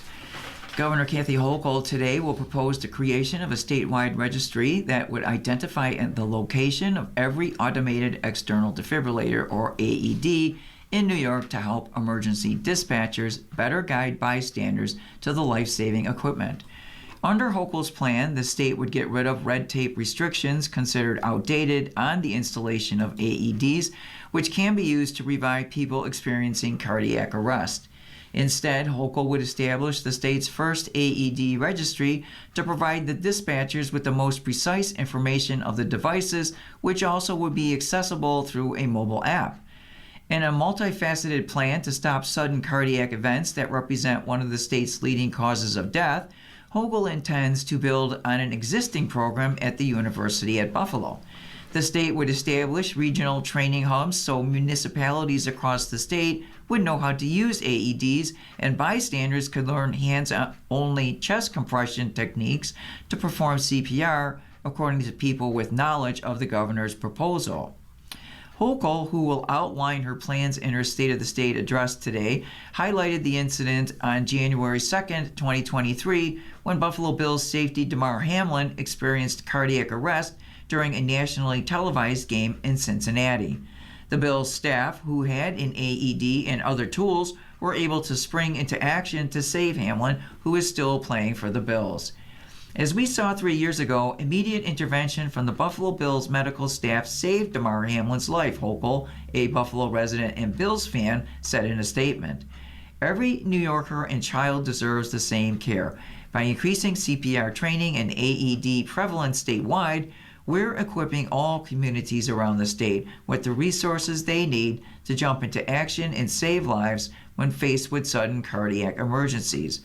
Governor Kathy Hochul today will propose the creation of a statewide registry that would identify the location of every automated external defibrillator, or AED, in New York to help emergency dispatchers better guide bystanders to the life-saving equipment. Under Hochul's plan, the state would get rid of red tape restrictions considered outdated on the installation of AEDs, which can be used to revive people experiencing cardiac arrest. Instead, Hochul would establish the state's first AED registry to provide the dispatchers with the most precise information of the devices, which also would be accessible through a mobile app. In a multifaceted plan to stop sudden cardiac events that represent one of the state's leading causes of death, Hochul intends to build on an existing program at the University at Buffalo. The state would establish regional training hubs so municipalities across the state would know how to use AEDs, and bystanders could learn hands-only chest compression techniques to perform CPR, according to people with knowledge of the governor's proposal. Hochul, who will outline her plans in her State of the State address today, highlighted the incident on January 2, 2023, when Buffalo Bills safety Damar Hamlin experienced cardiac arrest during a nationally televised game in Cincinnati. The Bills staff, who had an AED and other tools, were able to spring into action to save Hamlin, who is still playing for the Bills. As we saw 3 years ago, immediate intervention from the Buffalo Bills medical staff saved Damar Hamlin's life, Hochul, a Buffalo resident and Bills fan, said in a statement. Every New Yorker and child deserves the same care. By increasing CPR training and AED prevalence statewide, we're equipping all communities around the state with the resources they need to jump into action and save lives when faced with sudden cardiac emergencies.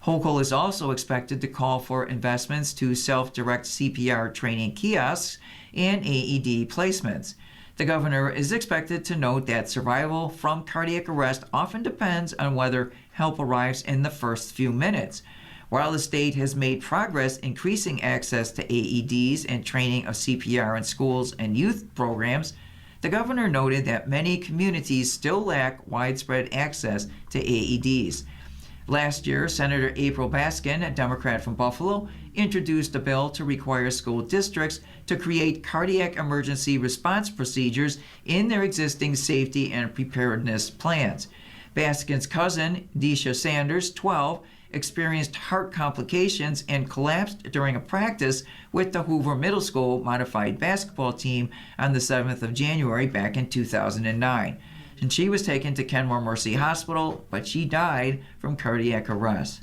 Hochul is also expected to call for investments to self-direct CPR training kiosks and AED placements. The governor is expected to note that survival from cardiac arrest often depends on whether help arrives in the first few minutes. While the state has made progress increasing access to AEDs and training of CPR in schools and youth programs, the governor noted that many communities still lack widespread access to AEDs. Last year, Senator April Baskin, a Democrat from Buffalo, introduced a bill to require school districts to create cardiac emergency response procedures in their existing safety and preparedness plans. Baskin's cousin, Deisha Sanders, 12, experienced heart complications and collapsed during a practice with the Hoover Middle School modified basketball team on the 7th of January back in 2009. And she was taken to Kenmore Mercy Hospital, but she died from cardiac arrest.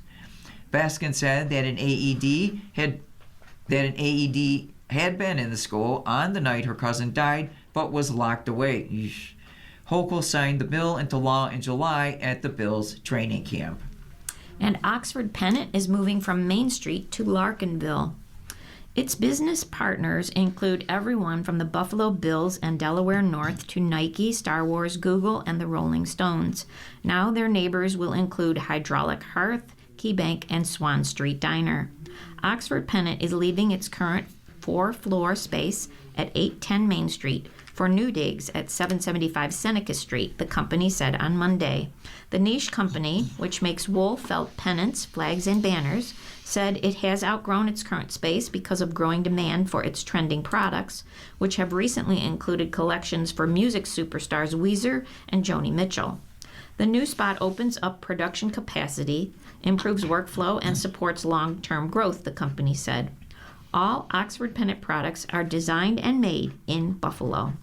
Baskin said that an AED had been in the school on the night her cousin died, but was locked away. Eesh. Hochul signed the bill into law in July at the Bills training camp. And Oxford Pennant is moving from Main Street to Larkinville. Its business partners include everyone from the Buffalo Bills and Delaware North to Nike, Star Wars, Google, and the Rolling Stones. Now their neighbors will include Hydraulic Hearth, KeyBank, and Swan Street Diner. Oxford Pennant is leaving its current 4-floor space at 810 Main Street for new digs at 775 Seneca Street, the company said on Monday. The niche company, which makes wool felt pennants, flags, and banners, said it has outgrown its current space because of growing demand for its trending products, which have recently included collections for music superstars Weezer and Joni Mitchell. The new spot opens up production capacity, improves workflow, and supports long-term growth, the company said. All Oxford Pennant products are designed and made in Buffalo.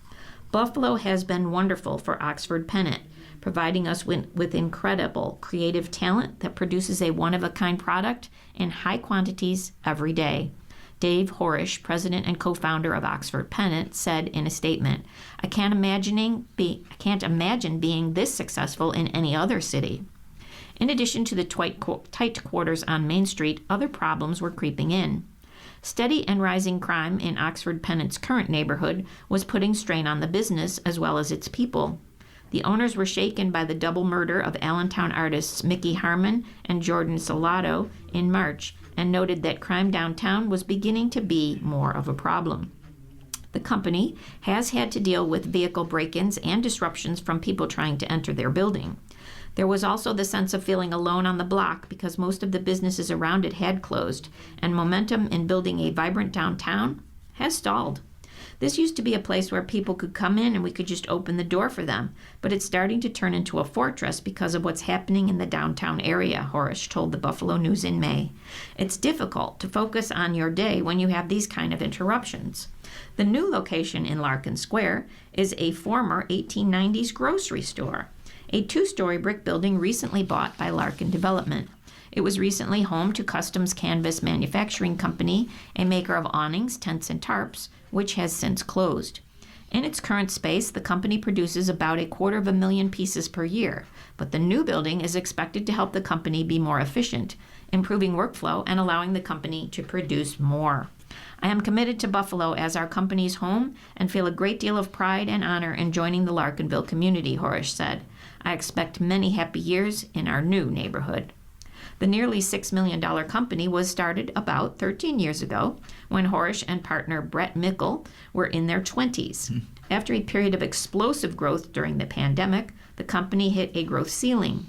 Buffalo has been wonderful for Oxford Pennant, providing us with incredible creative talent that produces a one-of-a-kind product in high quantities every day. Dave Horish, president and co-founder of Oxford Pennant, said in a statement, I can't imagine being this successful in any other city. In addition to the tight quarters on Main Street, other problems were creeping in. Steady and rising crime in Oxford Pennant's current neighborhood was putting strain on the business as well as its people. The owners were shaken by the double murder of Allentown artists Mickey Harmon and Jordan Salato in March, and noted that crime downtown was beginning to be more of a problem. The company has had to deal with vehicle break-ins and disruptions from people trying to enter their building. There was also the sense of feeling alone on the block because most of the businesses around it had closed, and momentum in building a vibrant downtown has stalled. This used to be a place where people could come in and we could just open the door for them, but it's starting to turn into a fortress because of what's happening in the downtown area, Horish told the Buffalo News in May. It's difficult to focus on your day when you have these kind of interruptions. The new location in Larkin Square is a former 1890s grocery store, a two-story brick building recently bought by Larkin Development. It was recently home to Customs Canvas Manufacturing Company, a maker of awnings, tents, and tarps, which has since closed. In its current space, the company produces about 250,000 pieces per year, but the new building is expected to help the company be more efficient, improving workflow and allowing the company to produce more. I am committed to Buffalo as our company's home and feel a great deal of pride and honor in joining the Larkinville community, Horish said. I expect many happy years in our new neighborhood. The nearly $6 million company was started about 13 years ago when Horish and partner Brett Mickle were in their 20s. After a period of explosive growth during the pandemic, the company hit a growth ceiling.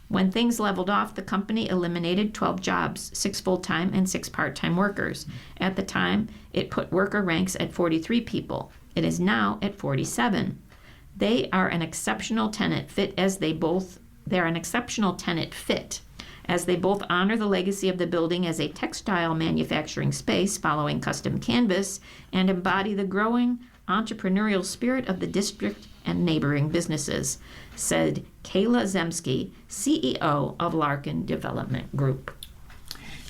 When things leveled off, the company eliminated 12 jobs, 6 full-time and 6 part-time workers. At the time, it put worker ranks at 43 people. It is now at 47. They are an exceptional tenant fit as they both honor the legacy of the building as a textile manufacturing space following custom canvas and embody the growing entrepreneurial spirit of the district and neighboring businesses, said Kayla Zemsky, CEO of Larkin Development Group.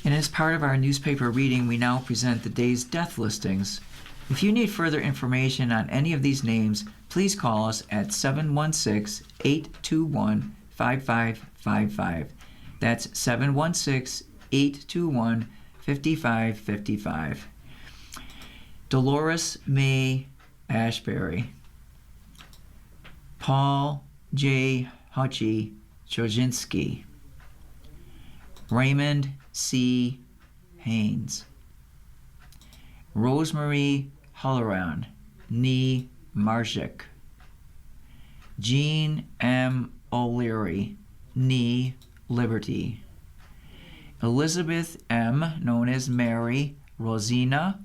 And as part of our newspaper reading, we now present the day's death listings. If you need further information on any of these names, please call us at 716-821-5555. That's 716-821-5555. Dolores May Ashbury. Paul J. Hutchie Chojinski. Raymond C. Haynes. Rosemary Halloran, Nee Marshak. Jean M. O'Leary, Nee Liberty. Elizabeth M., known as Mary Rosina,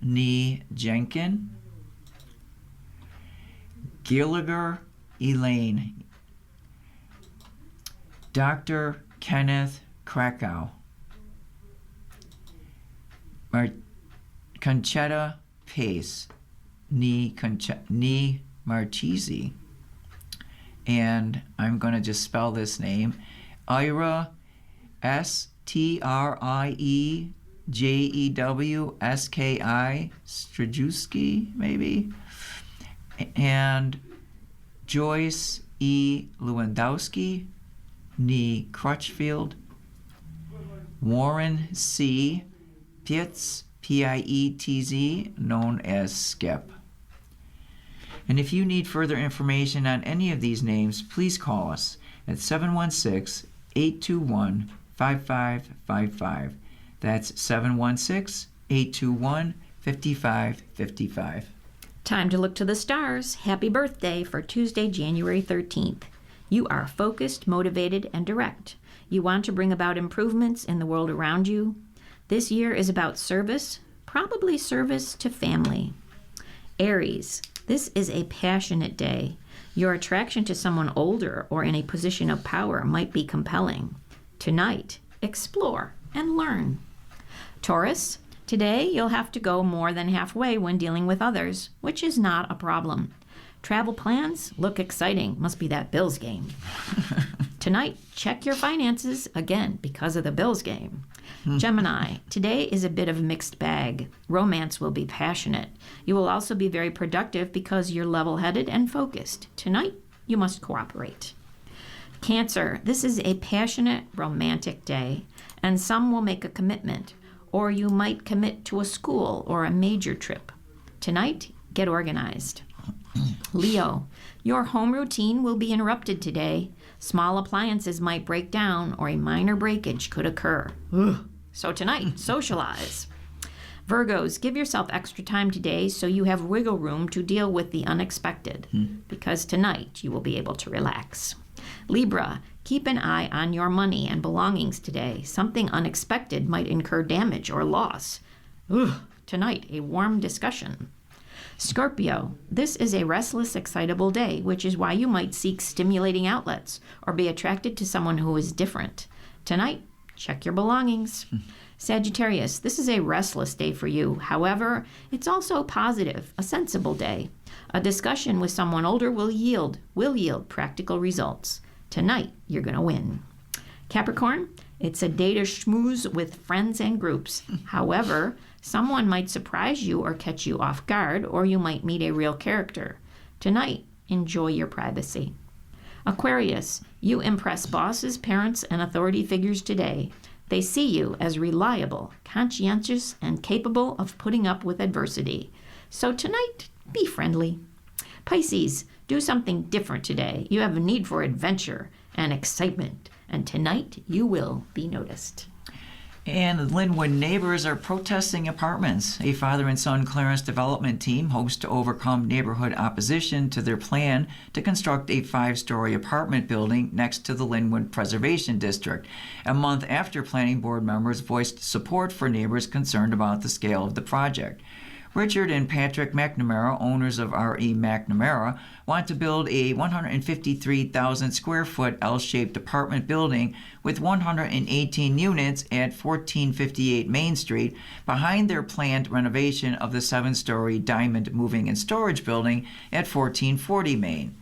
Nee Jenkin. Gallagher Elaine. Dr. Kenneth Krakow. Conchetta Pace, Nee Marchese. And I'm going to just spell this name. Ira Striejeewski, Strajewski, maybe. And Joyce E. Lewandowski, Nee Crutchfield. Warren C. Pietz, Pietz, known as Skip. And if you need further information on any of these names, please call us at 716-821-5555. That's 716-821-5555. Time to look to the stars. Happy birthday for Tuesday, January 13th. You are focused, motivated, and direct. You want to bring about improvements in the world around you. This year is about service, probably service to family. Aries, this is a passionate day. Your attraction to someone older or in a position of power might be compelling. Tonight, explore and learn. Taurus, today you'll have to go more than halfway when dealing with others, which is not a problem. Travel plans look exciting. Must be that Bills game. Tonight, check your finances, again, because of the Bills game. Gemini, today is a bit of a mixed bag. Romance will be passionate. You will also be very productive because you're level-headed and focused. Tonight, you must cooperate. Cancer, this is a passionate, romantic day, and some will make a commitment, or you might commit to a school or a major trip. Tonight, get organized. Leo, your home routine will be interrupted today. Small appliances might break down or a minor breakage could occur. So tonight, socialize. Virgos, give yourself extra time today so you have wiggle room to deal with the unexpected, because tonight you will be able to relax. Libra, Keep an eye on your money and belongings today. Something unexpected might incur damage or loss. Tonight, a warm discussion. Scorpio, this is a restless, excitable day, which is why you might seek stimulating outlets or be attracted to someone who is different. Tonight, check your belongings. Sagittarius, this is a restless day for you. However, it's also positive, a sensible day. A discussion with someone older will yield practical results. Tonight, you're going to win. Capricorn, it's a day to schmooze with friends and groups. However, someone might surprise you or catch you off guard, or you might meet a real character. Tonight, enjoy your privacy. Aquarius, you impress bosses, parents, and authority figures today. They see you as reliable, conscientious, and capable of putting up with adversity. So tonight, be friendly. Pisces, do something different today. You have a need for adventure and excitement, and tonight you will be noticed. And the Linwood neighbors are protesting apartments. A father and son clearance development team hopes to overcome neighborhood opposition to their plan to construct a 5-story apartment building next to the Linwood Preservation District, a month after planning board members voiced support for neighbors concerned about the scale of the project. Richard and Patrick McNamara, owners of R.E. McNamara, want to build a 153,000 square foot L-shaped apartment building with 118 units at 1458 Main Street behind their planned renovation of the 7-story Diamond Moving and Storage building at 1440 Main.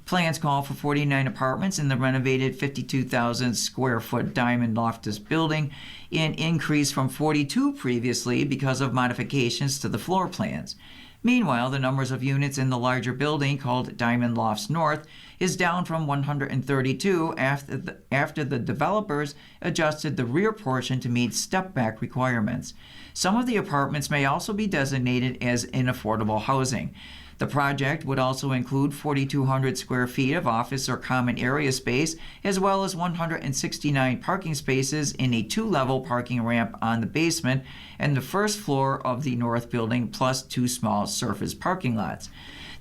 Plans call for 49 apartments in the renovated 52,000 square foot Diamond Loftus building, an increase from 42 previously because of modifications to the floor plans. Meanwhile, the numbers of units in the larger building, called Diamond Lofts North, is down from 132 after the developers adjusted the rear portion to meet step-back requirements. Some of the apartments may also be designated as inaffordable housing. The project would also include 4,200 square feet of office or common area space, as well as 169 parking spaces in a 2-level parking ramp on the basement and the first floor of the north building, plus 2 small surface parking lots.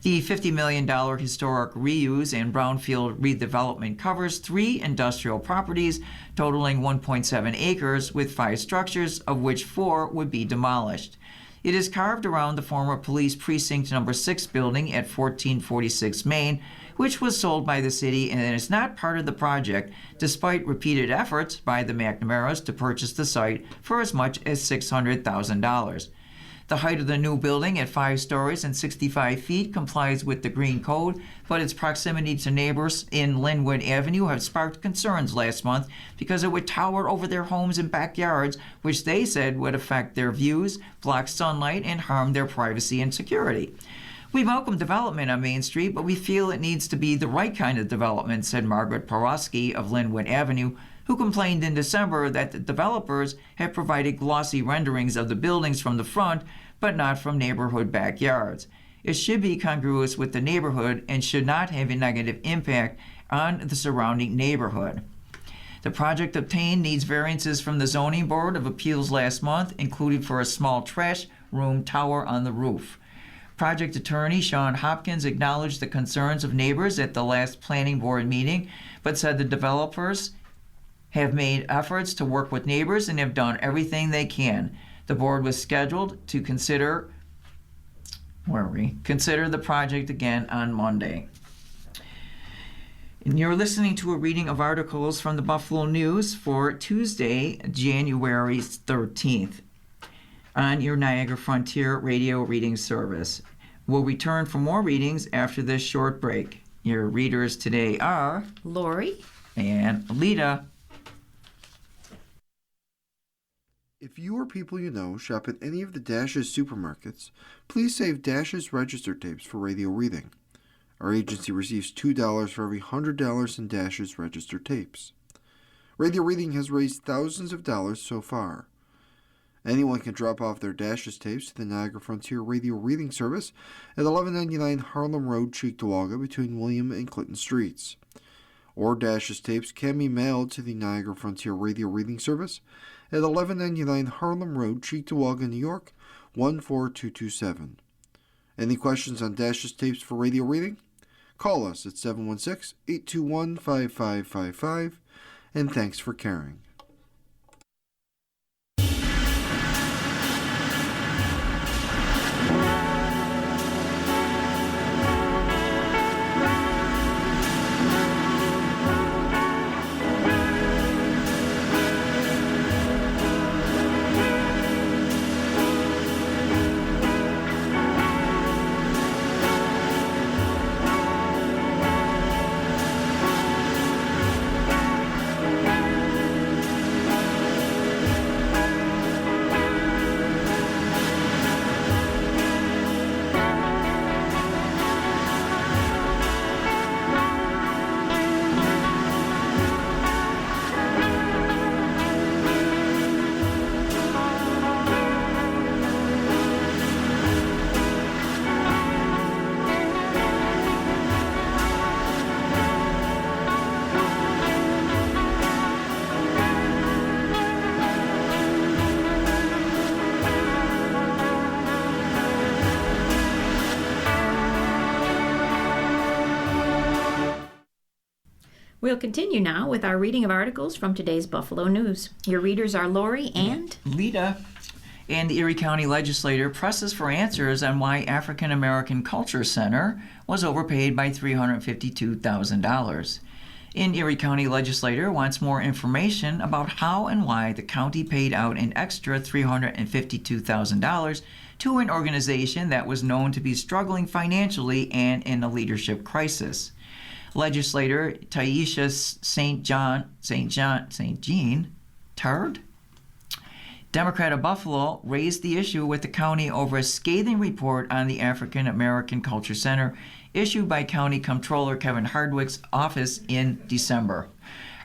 The $50 million historic reuse and brownfield redevelopment covers 3 industrial properties totaling 1.7 acres with 5 structures, of which 4 would be demolished. It is carved around the former police precinct number 6 building at 1446 Main, which was sold by the city and is not part of the project, despite repeated efforts by the McNamaras to purchase the site for as much as $600,000. The height of the new building at 5 stories and 65 feet complies with the Green Code, but its proximity to neighbors in Linwood Avenue have sparked concerns last month because it would tower over their homes and backyards, which they said would affect their views, block sunlight, and harm their privacy and security. We welcome development on Main Street, but we feel it needs to be the right kind of development, said Margaret Porosky of Linwood Avenue, who complained in December that the developers have provided glossy renderings of the buildings from the front, but not from neighborhood backyards. It should be congruous with the neighborhood and should not have a negative impact on the surrounding neighborhood. The project obtained needs variances from the Zoning Board of Appeals last month, including for a small trash room tower on the roof. Project attorney Sean Hopkins acknowledged the concerns of neighbors at the last planning board meeting, but said the developers have made efforts to work with neighbors and have done everything they can. The board was scheduled to consider the project again on Monday. And you're listening to a reading of articles from the Buffalo News for Tuesday, January 13th on your Niagara Frontier radio reading service. We'll return for more readings after this short break. Your readers today are Lori and Alita. If you or people you know shop at any of the Dash's supermarkets, please save Dash's register tapes for radio reading. Our agency receives $2 for every $100 in Dash's register tapes. Radio reading has raised thousands of dollars so far. Anyone can drop off their Dash's tapes to the Niagara Frontier Radio Reading Service at 1199 Harlem Road, Cheektowaga, between William and Clinton Streets. Or Dash's tapes can be mailed to the Niagara Frontier Radio Reading Service at 1199 Harlem Road, Cheektowaga, New York, 14227. Any questions on Dash's tapes for radio reading? Call us at 716-821-5555, and thanks for caring. We'll continue now with our reading of articles from today's Buffalo News. Your readers are Lori and Lita. And the Erie County Legislature presses for answers on why African American Culture Center was overpaid by $352,000. An Erie County Legislator wants more information about how and why the county paid out an extra $352,000 to an organization that was known to be struggling financially and in a leadership crisis. Legislator Taisha St. Jean Tard, Democrat of Buffalo, raised the issue with the county over a scathing report on the African American Culture Center issued by County Comptroller Kevin Hardwick's office in December.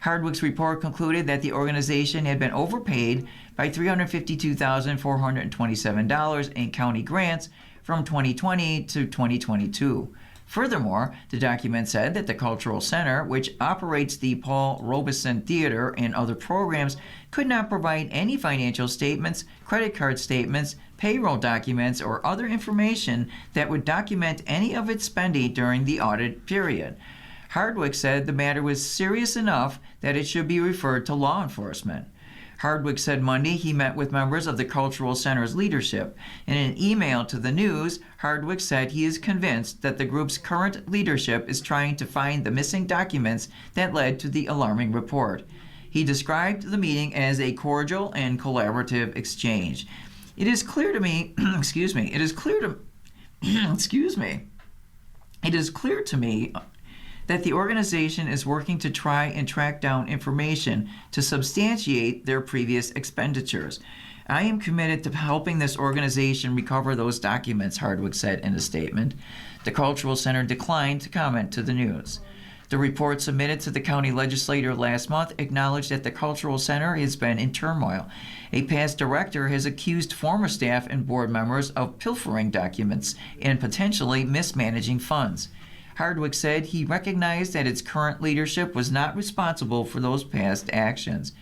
Hardwick's report concluded that the organization had been overpaid by $352,427 in county grants from 2020 to 2022. Furthermore, the document said that the Cultural Center, which operates the Paul Robeson Theater and other programs, could not provide any financial statements, credit card statements, payroll documents, or other information that would document any of its spending during the audit period. Hardwick said the matter was serious enough that it should be referred to law enforcement. Hardwick said Monday he met with members of the Cultural Center's leadership. In an email to the news, Hardwick said he is convinced that the group's current leadership is trying to find the missing documents that led to the alarming report. He described the meeting as a cordial and collaborative exchange. It is clear to me, it is clear to me that the organization is working to try and track down information to substantiate their previous expenditures. I am committed to helping this organization recover those documents, Hardwick said in a statement. The Cultural Center declined to comment to the news. The report submitted to the county legislature last month acknowledged that the Cultural Center has been in turmoil. A past director has accused former staff and board members of pilfering documents and potentially mismanaging funds. Hardwick said he recognized that its current leadership was not responsible for those past actions.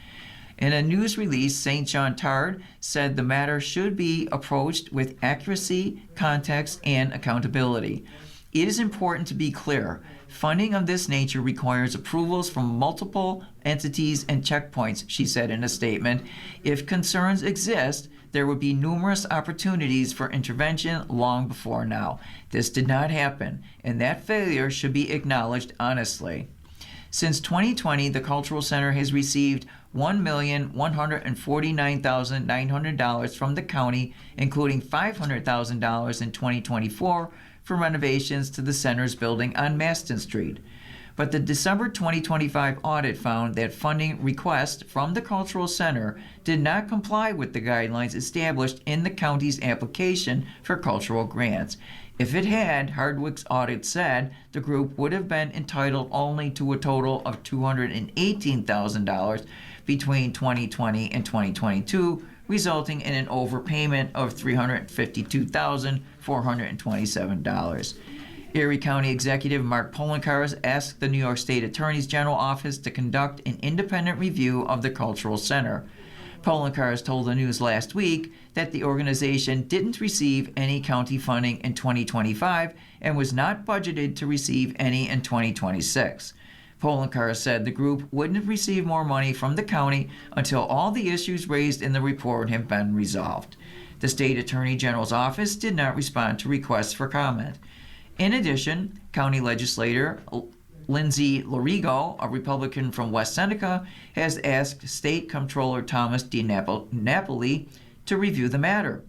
In a news release, St. John Tard said the matter should be approached with accuracy, context, and accountability. It is important to be clear. Funding of this nature requires approvals from multiple entities and checkpoints, she said in a statement. If concerns exist, there would be numerous opportunities for intervention long before now. This did not happen, and that failure should be acknowledged honestly. Since 2020, the Cultural Center has received $1,149,900 from the county, including $500,000 in 2024 for renovations to the center's building on Maston Street. But the December 2025 audit found that funding requests from the Cultural Center did not comply with the guidelines established in the county's application for cultural grants. If it had, Hardwick's audit said, the group would have been entitled only to a total of $218,000 between 2020 and 2022, resulting in an overpayment of $352,427. Erie County Executive Mark Poloncarz asked the New York State Attorney General's office to conduct an independent review of the Cultural Center. Poloncarz told the news last week that the organization didn't receive any county funding in 2025 and was not budgeted to receive any in 2026. Poloncarz said the group wouldn't receive more money from the county until all the issues raised in the report have been resolved. The state attorney general's office did not respond to requests for comment. In addition, county legislator Lindsay Lorigo, a Republican from West Seneca, has asked State Comptroller Thomas DiNapoli to review the matter.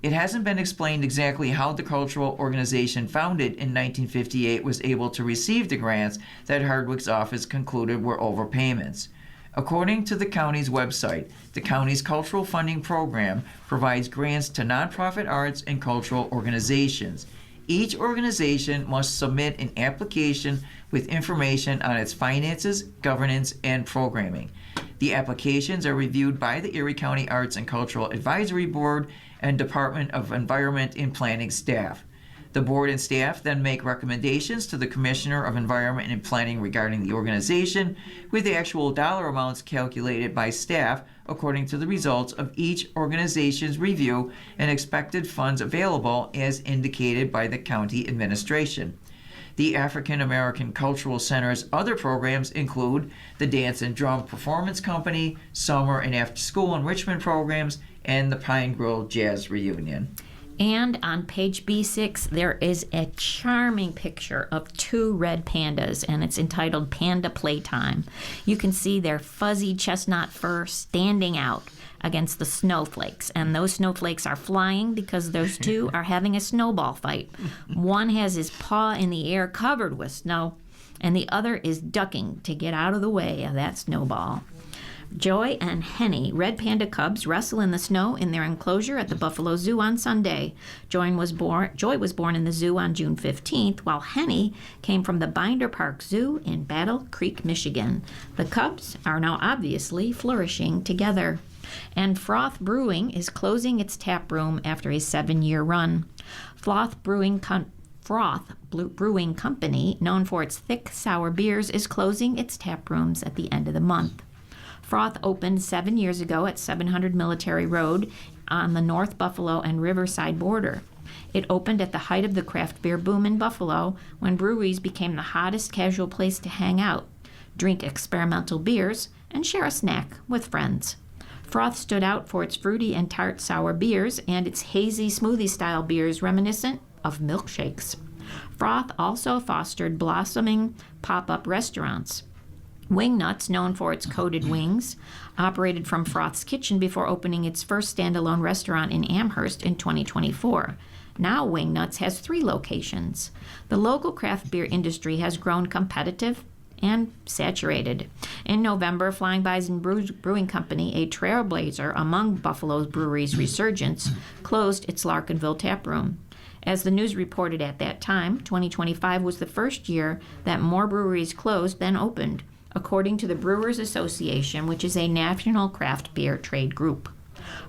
It hasn't been explained exactly how the cultural organization founded in 1958 was able to receive the grants that Hardwick's office concluded were overpayments. According to the county's website, the county's cultural funding program provides grants to nonprofit arts and cultural organizations. Each organization must submit an application with information on its finances, governance, and programming. The applications are reviewed by the Erie County Arts and Cultural Advisory Board and Department of Environment and Planning staff. The board and staff then make recommendations to the Commissioner of Environment and Planning regarding the organization, with the actual dollar amounts calculated by staff according to the results of each organization's review and expected funds available as indicated by the county administration. The African American Cultural Center's other programs include the Dance and Drum Performance Company, summer and after-school enrichment programs, and the Pine Grove Jazz Reunion. And on page B6, there is a charming picture of two red pandas, and it's entitled Panda Playtime. You can see their fuzzy chestnut fur standing out against the snowflakes, and those snowflakes are flying because those two are having a snowball fight. One has his paw in the air covered with snow, and the other is ducking to get out of the way of that snowball. Joy and Henny, red panda cubs, wrestle in the snow in their enclosure at the Buffalo Zoo on Sunday. Joy was born in the zoo on June 15th, while Henny came from the Binder Park Zoo in Battle Creek, Michigan. The cubs are now obviously flourishing together. And Froth Brewing is closing its tap room after a 7-year run. Froth Brewing Company, known for its thick, sour beers, is closing its tap rooms at the end of the month. Froth opened 7 years ago at 700 Military Road on the North Buffalo and Riverside border. It opened at the height of the craft beer boom in Buffalo, when breweries became the hottest casual place to hang out, drink experimental beers, and share a snack with friends. Froth stood out for its fruity and tart sour beers and its hazy smoothie-style beers reminiscent of milkshakes. Froth also fostered blossoming pop-up restaurants. Wingnuts, known for its coated wings, operated from Froth's kitchen before opening its first standalone restaurant in Amherst in 2024. Now Wingnuts has 3 locations. The local craft beer industry has grown competitive and saturated. In November, Flying Bison Brewing Company, a trailblazer among Buffalo's breweries' resurgence, closed its Larkinville tap room. As the news reported at that time, 2025 was the first year that more breweries closed than opened, according to the Brewers Association, which is a national craft beer trade group.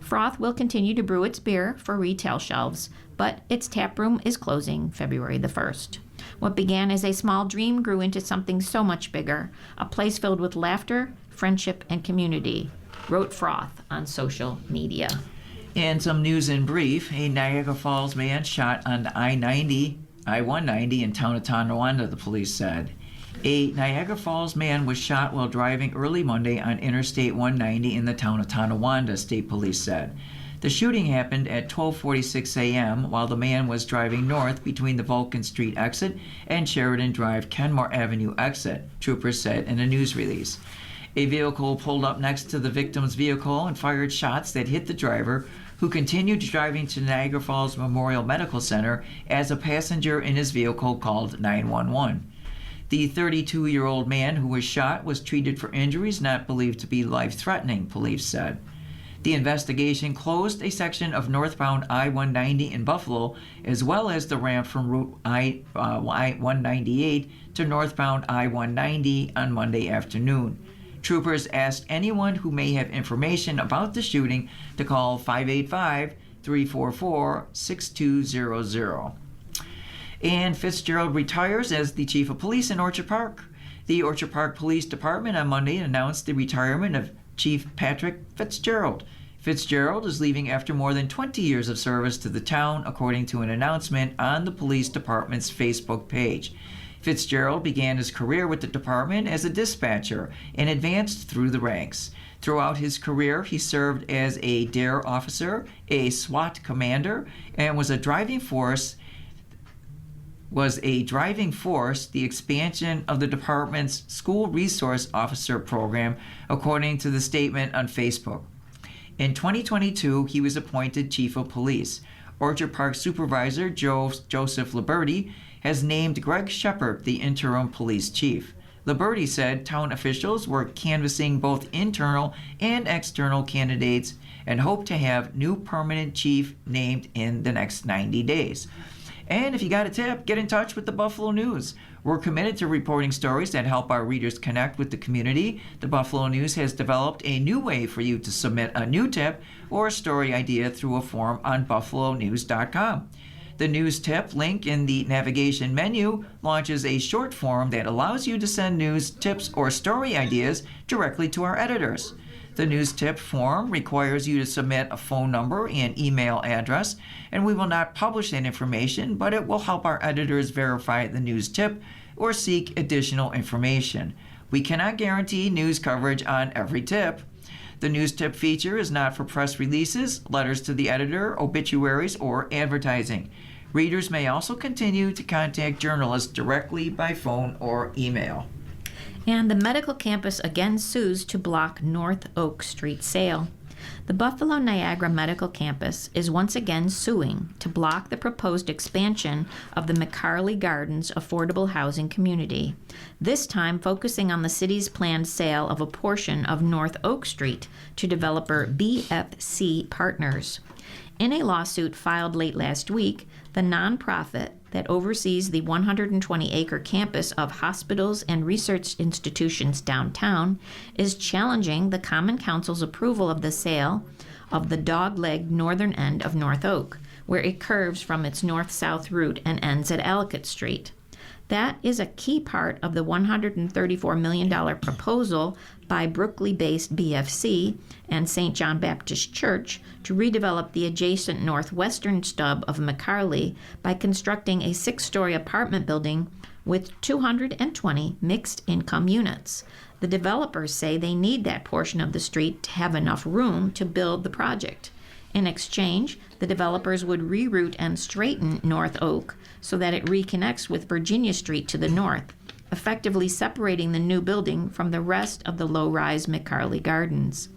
Froth will continue to brew its beer for retail shelves, but its tap room is closing February the 1st. What began as a small dream grew into something so much bigger, a place filled with laughter, friendship, and community, wrote Froth on social media. And some news in brief. A Niagara Falls man shot on the I-190 in town of Tonawanda, the police said. A Niagara Falls man was shot while driving early Monday on Interstate 190 in the town of Tonawanda, state police said. The shooting happened at 12:46 a.m. while the man was driving north between the Vulcan Street exit and Sheridan Drive Kenmore Avenue exit, troopers said in a news release. A vehicle pulled up next to the victim's vehicle and fired shots that hit the driver, who continued driving to Niagara Falls Memorial Medical Center as a passenger in his vehicle called 911. The 32-year-old man who was shot was treated for injuries not believed to be life-threatening, police said. The investigation closed a section of northbound I-190 in Buffalo, as well as the ramp from Route I-198 to northbound I-190 on Monday afternoon. Troopers asked anyone who may have information about the shooting to call 585-344-6200. And Fitzgerald retires as the chief of police in Orchard Park. The Orchard Park Police Department on Monday announced the retirement of Chief Patrick Fitzgerald. Fitzgerald is leaving after more than 20 years of service to the town, according to an announcement on the police department's Facebook page. Fitzgerald began his career with the department as a dispatcher and advanced through the ranks. Throughout his career, he served as a DARE officer, a SWAT commander, and was a driving force the expansion of the department's school resource officer program, according to the statement on Facebook. In 2022, he was appointed chief of police. Orchard Park Supervisor Joseph Liberty has named Greg Shepard the interim police chief. Liberty said town officials were canvassing both internal and external candidates and hope to have new permanent chief named in the next 90 days. And if you got a tip, get in touch with the Buffalo News. We're committed to reporting stories that help our readers connect with the community. The Buffalo News has developed a new way for you to submit a new tip or a story idea through a form on buffalonews.com. The news tip link in the navigation menu launches a short form that allows you to send news, tips, or story ideas directly to our editors. The news tip form requires you to submit a phone number and email address, and we will not publish that information, but it will help our editors verify the news tip or seek additional information. We cannot guarantee news coverage on every tip. The news tip feature is not for press releases, letters to the editor, obituaries, or advertising. Readers may also continue to contact journalists directly by phone or email. And the medical campus again sues to block North Oak Street sale. The Buffalo Niagara Medical Campus is once again suing to block the proposed expansion of the McCarley Gardens affordable housing community, this time focusing on the city's planned sale of a portion of North Oak Street to developer BFC Partners. In a lawsuit filed late last week, the nonprofit that oversees the 120-acre campus of hospitals and research institutions downtown is challenging the Common Council's approval of the sale of the dog-legged northern end of North Oak, where it curves from its north-south route and ends at Ellicott Street. That is a key part of the $134 million proposal by Brooklyn-based BFC and St. John Baptist Church to redevelop the adjacent northwestern stub of McCarley by constructing a 6-story apartment building with 220 mixed-income units. The developers say they need that portion of the street to have enough room to build the project. In exchange, the developers would reroute and straighten North Oak so that it reconnects with Virginia Street to the north, effectively separating the new building from the rest of the low-rise McCarley Gardens.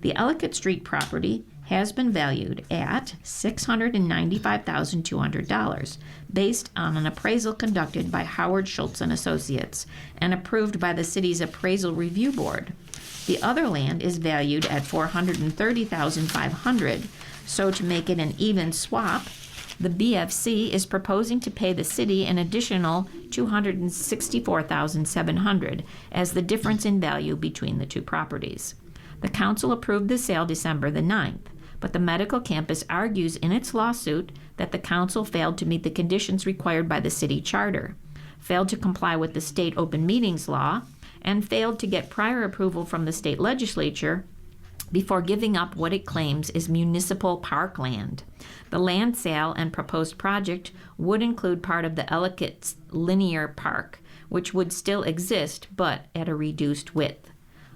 The Ellicott Street property has been valued at $695,200, based on an appraisal conducted by Howard Schultz and Associates and approved by the city's appraisal review board. The other land is valued at $430,500, so to make it an even swap, the BFC is proposing to pay the city an additional $264,700 as the difference in value between the two properties. The council approved the sale December the 9th, but the medical campus argues in its lawsuit that the council failed to meet the conditions required by the city charter, failed to comply with the state open meetings law, and failed to get prior approval from the state legislature before giving up what it claims is municipal parkland. The land sale and proposed project would include part of the Ellicott Linear Park, which would still exist but at a reduced width.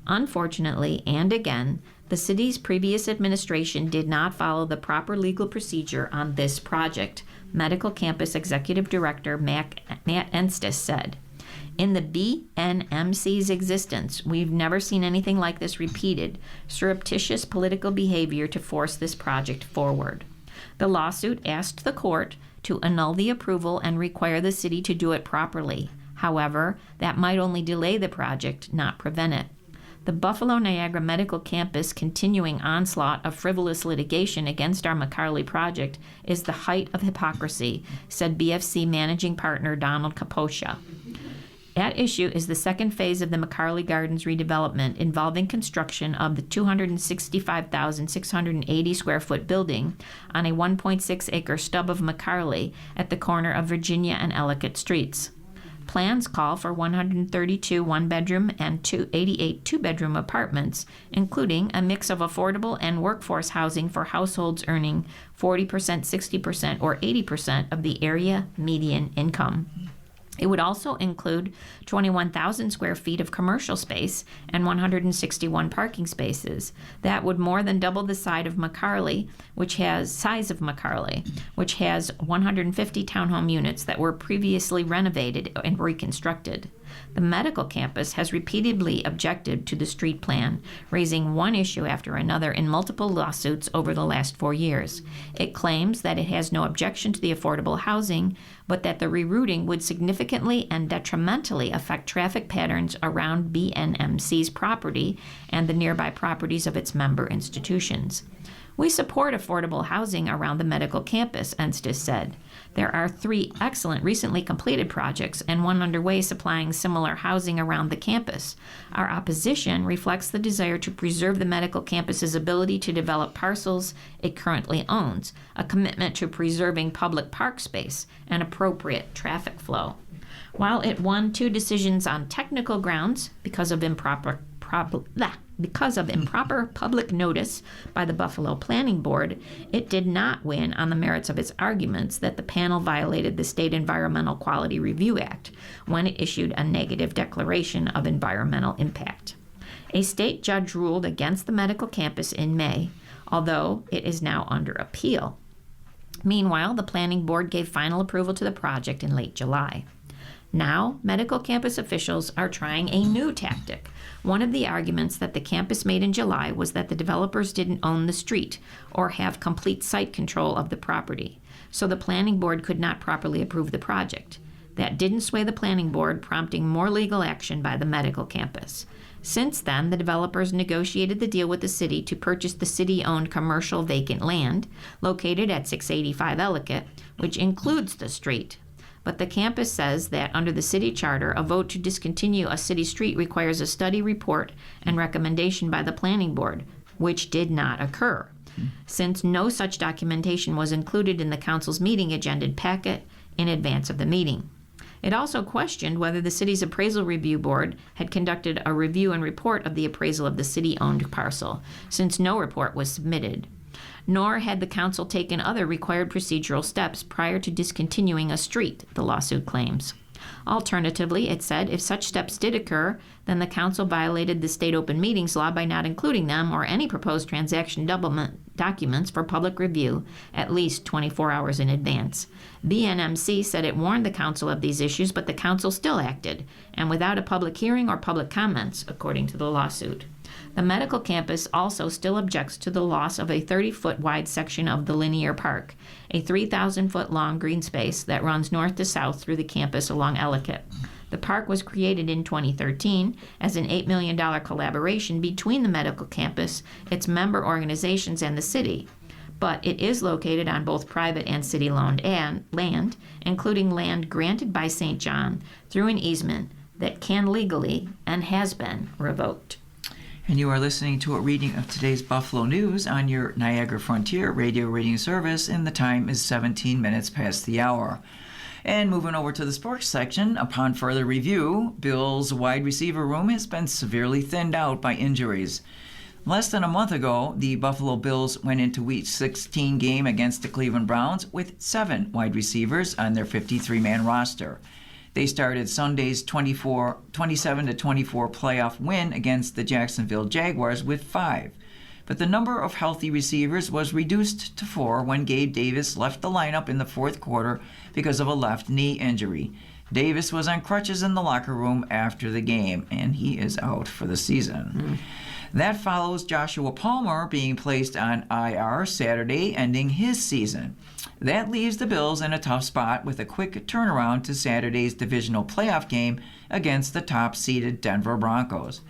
Unfortunately, and again, the city's previous administration did not follow the proper legal procedure on this project, Medical Campus Executive Director Matt Enstis said. In the BNMC's existence, we've never seen anything like this repeated, surreptitious political behavior to force this project forward. The lawsuit asked the court to annul the approval and require the city to do it properly. However, that might only delay the project, not prevent it. The Buffalo Niagara Medical Campus continuing onslaught of frivolous litigation against our McCarley project is the height of hypocrisy, said BFC managing partner Donald Kaposha. At issue is the second phase of the McCarley Gardens redevelopment involving construction of the 265,680 square foot building on a 1.6 acre stub of McCarley at the corner of Virginia and Ellicott Streets. Plans call for 132 one-bedroom and 88 two-bedroom apartments, including a mix of affordable and workforce housing for households earning 40%, 60%, or 80% of the area median income. It would also include 21,000 square feet of commercial space and 161 parking spaces. That would more than double the size of McCarley, which has 150 townhome units that were previously renovated and reconstructed. The medical campus has repeatedly objected to the street plan, raising one issue after another in multiple lawsuits over the last 4 years. It claims that it has no objection to the affordable housing, but that the rerouting would significantly and detrimentally affect traffic patterns around BNMC's property and the nearby properties of its member institutions. We support affordable housing around the medical campus, Enstis said. There are 3 excellent recently completed projects and one underway supplying similar housing around the campus. Our opposition reflects the desire to preserve the medical campus's ability to develop parcels it currently owns, a commitment to preserving public park space, and appropriate traffic flow. While it won 2 decisions on technical grounds because of improper public notice by the Buffalo Planning Board, it did not win on the merits of its arguments that the panel violated the State Environmental Quality Review Act when it issued a negative declaration of environmental impact. A state judge ruled against the medical campus in May, although it is now under appeal. Meanwhile, the Planning Board gave final approval to the project in late July. Now, medical campus officials are trying a new tactic. One of the arguments that the campus made in July was that the developers didn't own the street or have complete site control of the property, so the planning board could not properly approve the project. That didn't sway the planning board, prompting more legal action by the medical campus. Since then, the developers negotiated the deal with the city to purchase the city-owned commercial vacant land located at 685 Ellicott, which includes the street. But the campus says that under the city charter, a vote to discontinue a city street requires a study report and recommendation by the planning board, which did not occur. Since no such documentation was included in the council's meeting agenda packet in advance of the meeting. It also questioned whether the city's appraisal review board had conducted a review and report of the appraisal of the city-owned parcel, since no report was submitted. Nor had the council taken other required procedural steps prior to discontinuing a street, the lawsuit claims. Alternatively, it said if such steps did occur, then the council violated the state open meetings law by not including them or any proposed transaction documents for public review at least 24 hours in advance. BNMC said it warned the council of these issues, but the council still acted, and without a public hearing or public comments, according to the lawsuit. The medical campus also still objects to the loss of a 30-foot wide section of the Linear Park, a 3,000-foot long green space that runs north to south through the campus along Ellicott. The park was created in 2013 as an $8 million collaboration between the medical campus, its member organizations, and the city. But it is located on both private and city-owned land, including land granted by St. John through an easement that can legally and has been revoked. And you are listening to a reading of today's Buffalo News on your Niagara Frontier radio reading service, and the time is 17 minutes past the hour. And moving over to the sports section, upon further review, Bills' wide receiver room has been severely thinned out by injuries. Less than a month ago, the Buffalo Bills went into Week 16 game against the Cleveland Browns with 7 wide receivers on their 53-man roster. They started Sunday's 27-24 playoff win against the Jacksonville Jaguars with 5. But the number of healthy receivers was reduced to 4 when Gabe Davis left the lineup in the fourth quarter because of a left knee injury. Davis was on crutches in the locker room after the game, and he is out for the season. That follows Joshua Palmer being placed on IR Saturday, ending his season. That leaves the Bills in a tough spot with a quick turnaround to Saturday's divisional playoff game against the top-seeded Denver Broncos.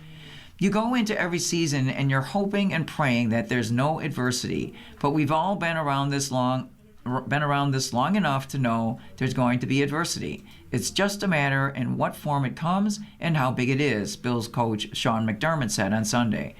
You go into every season and you're hoping and praying that there's no adversity, but we've all been around this long enough to know there's going to be adversity. It's just a matter in what form it comes and how big it is, Bills coach Sean McDermott said on Sunday.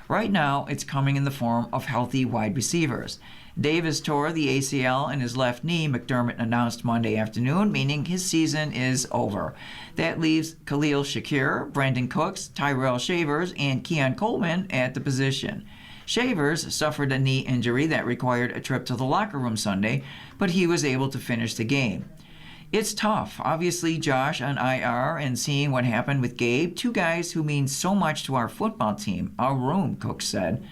Right now, it's coming in the form of healthy wide receivers. Davis tore the ACL in his left knee, McDermott announced Monday afternoon, meaning his season is over. That leaves Khalil Shakir, Brandon Cooks, Tyrell Shavers, and Keon Coleman at the position. Shavers suffered a knee injury that required a trip to the locker room Sunday, but he was able to finish the game. It's tough. Obviously, Josh on IR and seeing what happened with Gabe, two guys who mean so much to our football team, our room, Cook said.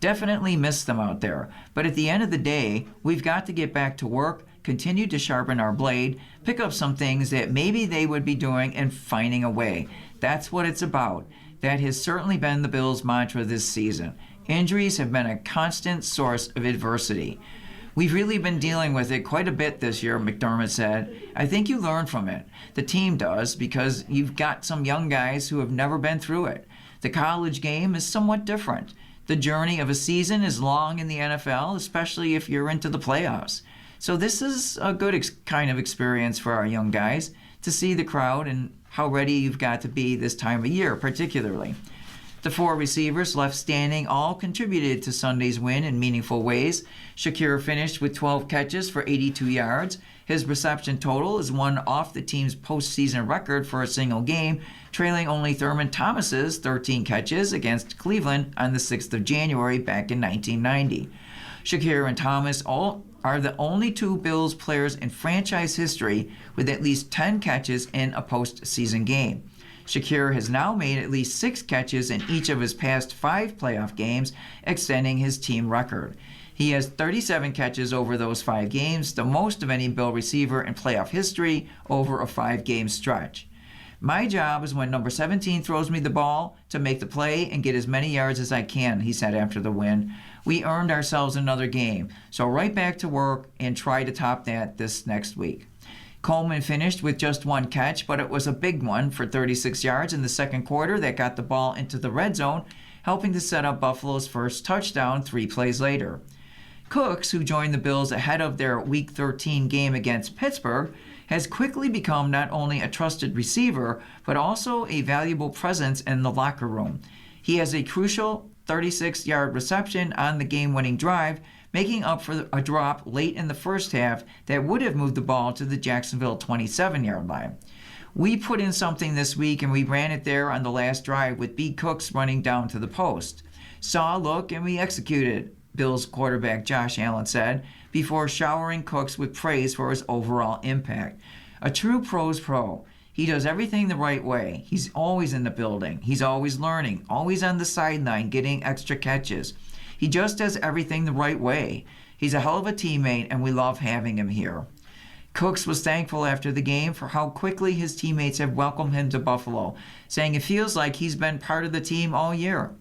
Definitely miss them out there. But at the end of the day, we've got to get back to work, continue to sharpen our blade, pick up some things that maybe they would be doing and finding a way. That's what it's about. That has certainly been the Bills' mantra this season. Injuries have been a constant source of adversity. We've really been dealing with it quite a bit this year, McDermott said. I think you learn from it. The team does, because you've got some young guys who have never been through it. The college game is somewhat different. The journey of a season is long in the NFL, especially if you're into the playoffs. So this is a good kind of experience for our young guys to see the crowd and how ready you've got to be this time of year, particularly. The four receivers left standing all contributed to Sunday's win in meaningful ways. Shakir finished with 12 catches for 82 yards. His reception total is one off the team's postseason record for a single game, trailing only Thurman Thomas's 13 catches against Cleveland on the 6th of January back in 1990. Shakir and Thomas are the only two Bills players in franchise history with at least 10 catches in a postseason game. Shakir has now made at least 6 catches in each of his past 5 playoff games, extending his team record. He has 37 catches over those 5 games, the most of any Bill receiver in playoff history over a 5-game stretch. My job is when number 17 throws me the ball to make the play and get as many yards as I can, he said after the win. We earned ourselves another game, so right back to work and try to top that this next week. Coleman finished with just 1 catch, but it was a big one for 36 yards in the second quarter that got the ball into the red zone, helping to set up Buffalo's first touchdown 3 plays later. Cooks, who joined the Bills ahead of their Week 13 game against Pittsburgh, has quickly become not only a trusted receiver, but also a valuable presence in the locker room. He has a crucial 36-yard reception on the game-winning drive, making up for a drop late in the first half that would have moved the ball to the Jacksonville 27-yard line. We put in something this week and we ran it there on the last drive with B. Cooks running down to the post. Saw a look and we executed, Bills quarterback Josh Allen said, before showering Cooks with praise for his overall impact. A true pro's pro. He does everything the right way. He's always in the building. He's always learning, always on the sideline getting extra catches. He just does everything the right way. He's a hell of a teammate, and we love having him here. Cooks was thankful after the game for how quickly his teammates have welcomed him to Buffalo, saying it feels like he's been part of the team all year.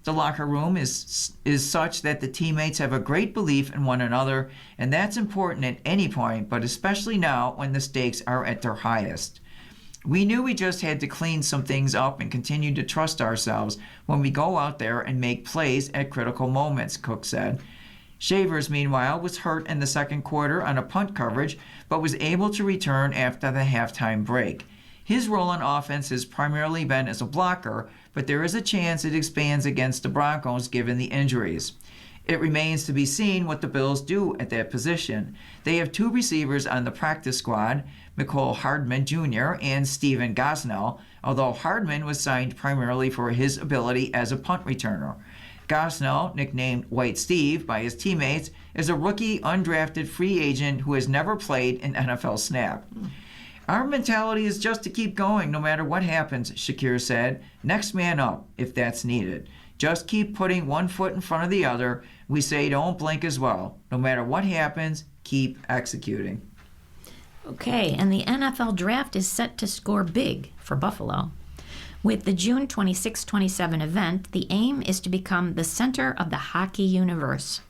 The locker room is such that the teammates have a great belief in one another, and that's important at any point, but especially now when the stakes are at their highest. We knew we just had to clean some things up and continue to trust ourselves when we go out there and make plays at critical moments, Cook said. Shavers, meanwhile, was hurt in the second quarter on a punt coverage, but was able to return after the halftime break. His role on offense has primarily been as a blocker, but there is a chance it expands against the Broncos given the injuries. It remains to be seen what the Bills do at that position. They have 2 receivers on the practice squad, Mecole Hardman Jr. and Steven Gosnell, although Hardman was signed primarily for his ability as a punt returner. Gosnell, nicknamed White Steve by his teammates, is a rookie undrafted free agent who has never played an NFL snap. Our mentality is just to keep going no matter what happens, Shakir said. Next man up, if that's needed. Just keep putting one foot in front of the other. We say don't blink as well. No matter what happens, keep executing. Okay, and the NFL draft is set to score big for Buffalo. With the June 26-27 event, the aim is to become the center of the hockey universe.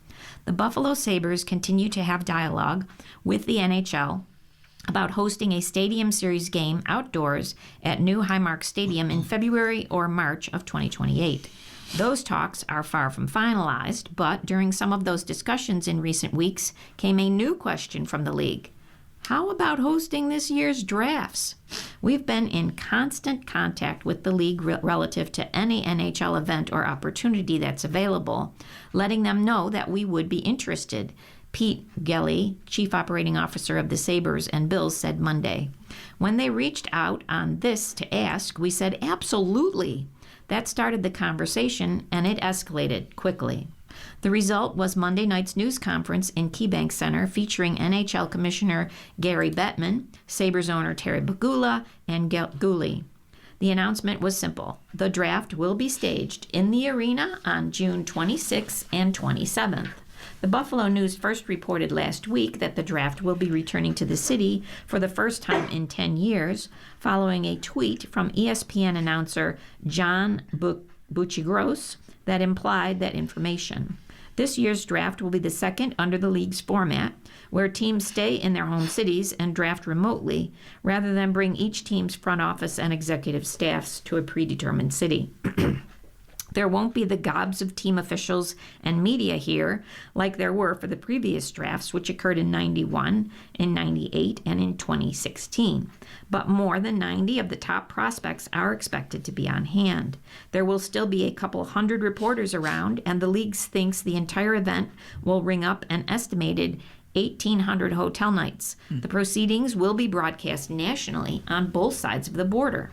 The Buffalo Sabres continue to have dialogue with the NHL about hosting a Stadium Series game outdoors at New Highmark Stadium in February or March of 2028. Those talks are far from finalized, but during some of those discussions in recent weeks came a new question from the league. how about hosting this year's drafts? We've been in constant contact with the league relative to any NHL event or opportunity that's available, letting them know that we would be interested, Pete Gelly, Chief Operating Officer of the Sabres and Bills, said Monday. When they reached out on this to ask, we said absolutely. That started the conversation, and it escalated quickly. The result was Monday night's news conference in KeyBank Center featuring NHL Commissioner Gary Bettman, Sabres owner Terry Pegula, and Gooley. The announcement was simple. The draft will be staged in the arena on June 26th and 27th. The Buffalo News first reported last week that the draft will be returning to the city for the first time in 10 years, following a tweet from ESPN announcer John Buccigross that implied that information. This year's draft will be the second under the league's format, where teams stay in their home cities and draft remotely, rather than bring each team's front office and executive staffs to a predetermined city. There won't be the gobs of team officials and media here like there were for the previous drafts, which occurred in 91, in 98, and in 2016. But more than 90 of the top prospects are expected to be on hand. There will still be a couple hundred reporters around, and the league thinks the entire event will ring up an estimated 1,800 hotel nights. The proceedings will be broadcast nationally on both sides of the border.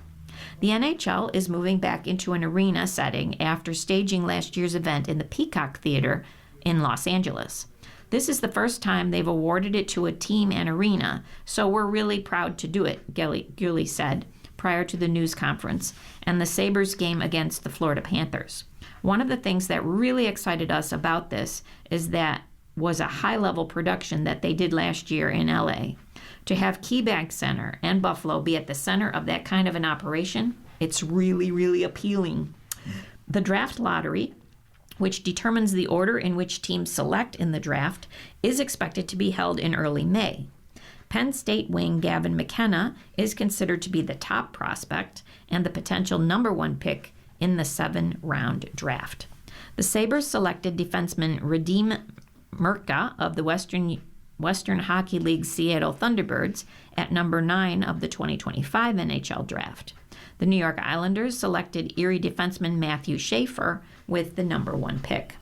The NHL is moving back into an arena setting after staging last year's event in the Peacock Theater in Los Angeles. This is the first time they've awarded it to a team and arena, so we're really proud to do it, Gooley said prior to the news conference and the Sabres game against the Florida Panthers. One of the things that really excited us about this is that was a high-level production that they did last year in LA. To have KeyBank Center and Buffalo be at the center of that kind of an operation, it's really, really appealing. The draft lottery, which determines the order in which teams select in the draft, is expected to be held in early May. Penn State wing Gavin McKenna is considered to be the top prospect and the potential number one pick in the 7-round draft. The Sabres selected defenseman Radim Murka of the Western Hockey League's Seattle Thunderbirds at number 9 of the 2025 NHL draft. The New York Islanders selected Erie defenseman Matthew Schaefer with the number 1 pick.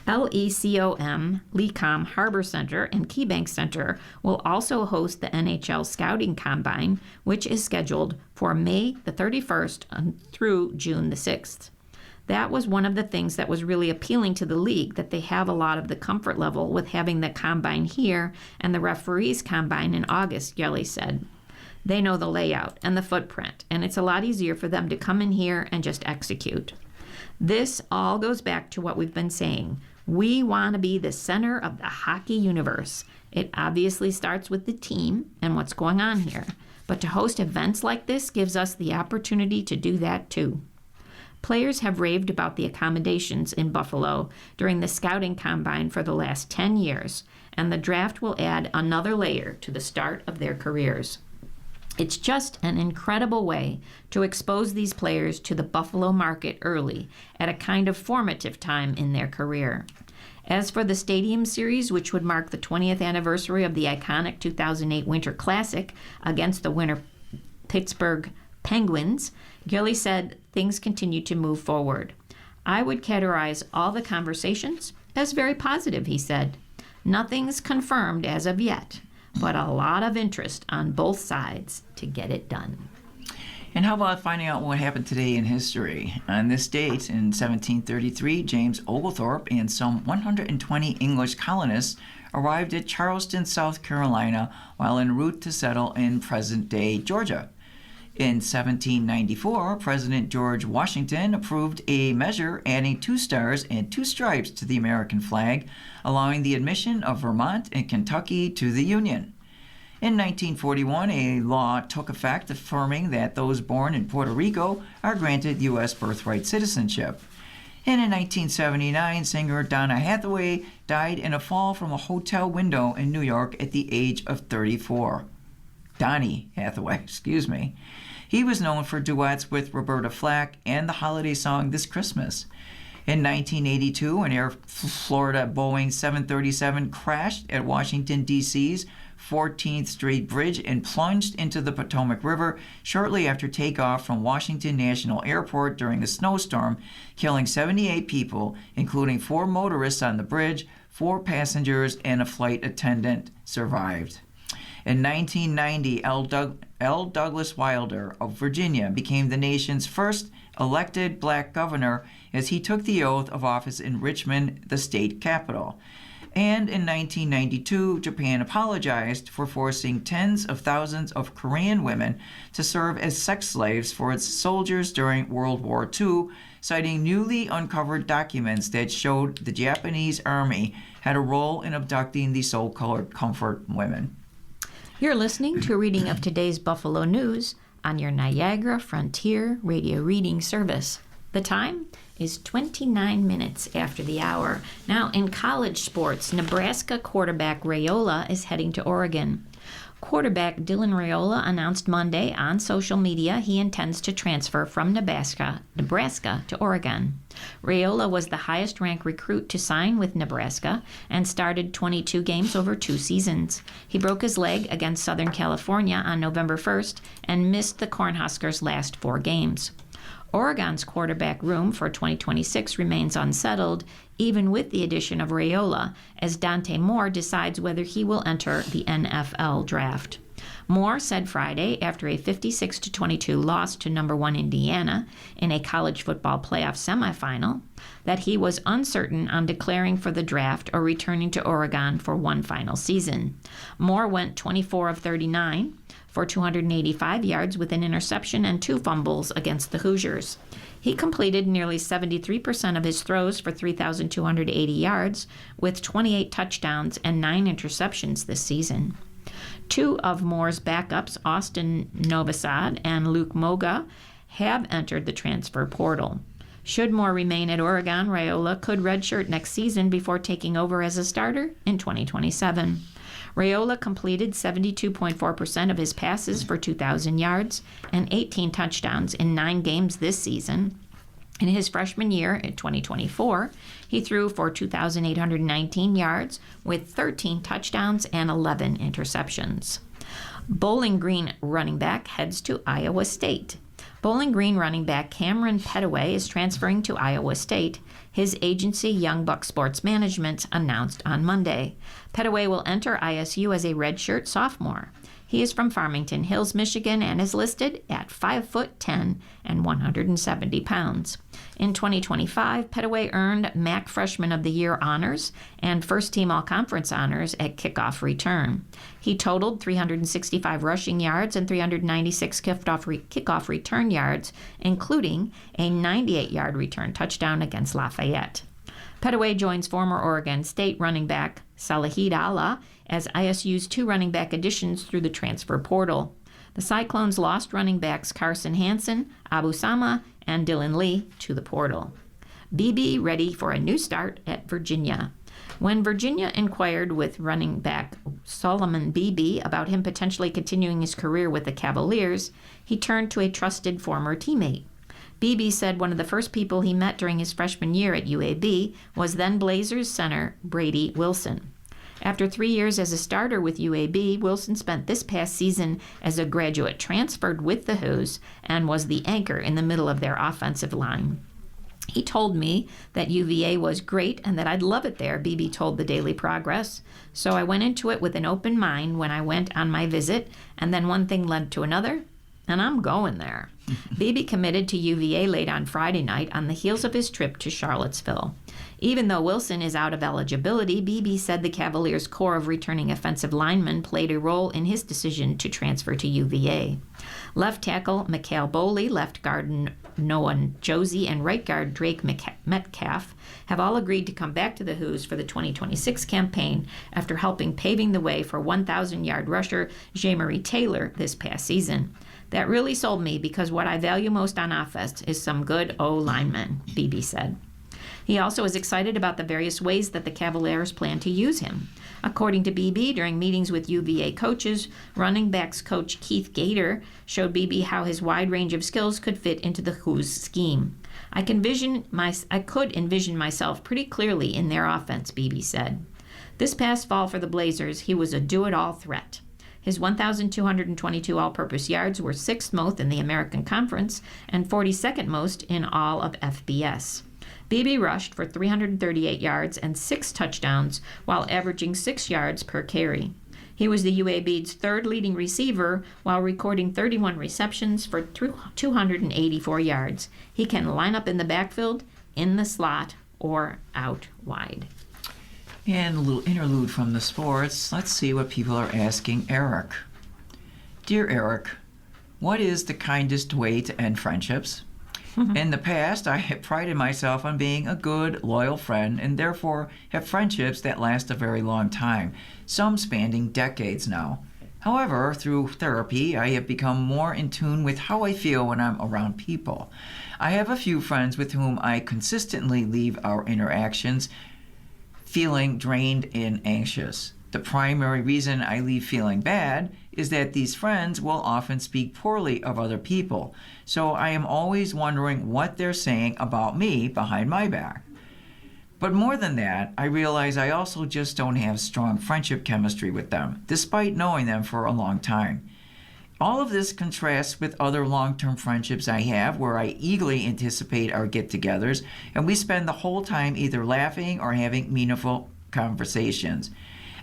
LECOM Harbor Center and KeyBank Center will also host the NHL Scouting Combine, which is scheduled for May the 31st through June the 6th. That was one of the things that was really appealing to the league, that they have a lot of the comfort level with having the combine here and the referees combine in August, Gelly said. They know the layout and the footprint, and it's a lot easier for them to come in here and just execute. This all goes back to what we've been saying. We want to be the center of the hockey universe. It obviously starts with the team and what's going on here, but to host events like this gives us the opportunity to do that too. Players have raved about the accommodations in Buffalo during the scouting combine for the last 10 years, and the draft will add another layer to the start of their careers. It's just an incredible way to expose these players to the Buffalo market early, at a kind of formative time in their career. As for the Stadium Series, which would mark the 20th anniversary of the iconic 2008 Winter Classic against the Pittsburgh Penguins, Gilly said things continue to move forward. I would categorize all the conversations as very positive, he said. Nothing's confirmed as of yet, but a lot of interest on both sides to get it done. And how about finding out what happened today in history? On this date, in 1733, James Oglethorpe and some 120 English colonists arrived at Charleston, South Carolina, while en route to settle in present-day Georgia. In 1794, President George Washington approved a measure adding 2 stars and 2 stripes to the American flag, allowing the admission of Vermont and Kentucky to the Union. In 1941, a law took effect affirming that those born in Puerto Rico are granted U.S. birthright citizenship. And in 1979, singer Donna Hathaway died in a fall from a hotel window in New York at the age of 34. Donny Hathaway, excuse me. He was known for duets with Roberta Flack and the holiday song This Christmas. In 1982, an Air Florida Boeing 737 crashed at Washington, D.C.'s 14th Street Bridge and plunged into the Potomac River shortly after takeoff from Washington National Airport during a snowstorm, killing 78 people, including 4 motorists on the bridge, 4 passengers, and a flight attendant survived. In 1990, L. Douglas Wilder of Virginia became the nation's first elected black governor as he took the oath of office in Richmond, the state capital. And in 1992, Japan apologized for forcing tens of thousands of Korean women to serve as sex slaves for its soldiers during World War II, citing newly uncovered documents that showed the Japanese army had a role in abducting the so-called comfort women. You're listening to a reading of today's Buffalo News on your Niagara Frontier Radio Reading Service. The time is 29 minutes after the hour. Now, in college sports, Nebraska quarterback Raiola is heading to Oregon. Quarterback Dylan Raiola announced Monday on social media he intends to transfer from Nebraska to Oregon. Raiola was the highest-ranked recruit to sign with Nebraska and started 22 games over 2 seasons. He broke his leg against Southern California on November 1st and missed the Cornhuskers' last 4 games. Oregon's quarterback room for 2026 remains unsettled, even with the addition of Raiola, as Dante Moore decides whether he will enter the NFL draft. Moore said Friday, after a 56-22 loss to number 1 Indiana in a college football playoff semifinal, that he was uncertain on declaring for the draft or returning to Oregon for one final season. Moore went 24 of 39 for 285 yards with an interception and 2 fumbles against the Hoosiers. He completed nearly 73% of his throws for 3,280 yards, with 28 touchdowns and 9 interceptions this season. 2 of Moore's backups, Austin Novosad and Luke Moga, have entered the transfer portal. Should Moore remain at Oregon, Raiola could redshirt next season before taking over as a starter in 2027. Raiola completed 72.4% of his passes for 2,000 yards and 18 touchdowns in 9 games this season. In his freshman year in 2024, he threw for 2,819 yards with 13 touchdowns and 11 interceptions. Bowling Green running back heads to Iowa State. Bowling Green running back Cameron Petaway is transferring to Iowa State, his agency Young Buck Sports Management announced on Monday. Petaway will enter ISU as a redshirt sophomore. He is from Farmington Hills, Michigan, and is listed at 5'10" and 170 pounds. In 2025, Petaway earned MAC Freshman of the Year honors and first-team All-Conference honors at kickoff return. He totaled 365 rushing yards and 396 kickoff return yards, including a 98-yard return touchdown against Lafayette. Petaway joins former Oregon State running back Salahid Allah as ISU's 2 running back additions through the transfer portal. The Cyclones lost running backs Carson Hansen, Abu Sama, and Dylan Lee to the portal. BB ready for a new start at Virginia. When Virginia inquired with running back Solomon Beebe about him potentially continuing his career with the Cavaliers, he turned to a trusted former teammate. Beebe said one of the first people he met during his freshman year at UAB was then Blazers center Brady Wilson. After 3 years as a starter with UAB, Wilson spent this past season as a graduate transferred with the Hoos and was the anchor in the middle of their offensive line. He told me that UVA was great and that I'd love it there, Beebe told the Daily Progress. So I went into it with an open mind when I went on my visit, and then one thing led to another, and I'm going there. Beebe committed to UVA late on Friday night on the heels of his trip to Charlottesville. Even though Wilson is out of eligibility, Beebe said the Cavaliers' core of returning offensive linemen played a role in his decision to transfer to UVA. Left tackle Mikhail Boley, left guard Noah Josie, and right guard Drake Metcalf have all agreed to come back to the Hoos for the 2026 campaign after helping paving the way for 1,000-yard rusher Jamari Taylor this past season. That really sold me because what I value most on offense is some good O-linemen, Beebe said. He also is excited about the various ways that the Cavaliers plan to use him. According to BB, during meetings with UVA coaches, running backs coach Keith Gator showed BB how his wide range of skills could fit into the Who's scheme. I could envision myself pretty clearly in their offense, BB said. This past fall for the Blazers, he was a do-it-all threat. His 1,222 all-purpose yards were 6th most in the American Conference and 42nd most in all of FBS. BB rushed for 338 yards and 6 touchdowns while averaging 6 yards per carry. He was the UAB's third leading receiver while recording 31 receptions for 284 yards. He can line up in the backfield, in the slot, or out wide. And a little interlude from the sports. Let's see what people are asking Eric. Dear Eric, what is the kindest way to end friendships? In the past, I have prided myself on being a good, loyal friend and therefore have friendships that last a very long time, some spanning decades now. However, through therapy, I have become more in tune with how I feel when I'm around people. I have a few friends with whom I consistently leave our interactions feeling drained and anxious. The primary reason I leave feeling bad is that these friends will often speak poorly of other people, so I am always wondering what they're saying about me behind my back. But more than that, I realize I also just don't have strong friendship chemistry with them, despite knowing them for a long time. All of this contrasts with other long-term friendships I have where I eagerly anticipate our get-togethers and we spend the whole time either laughing or having meaningful conversations.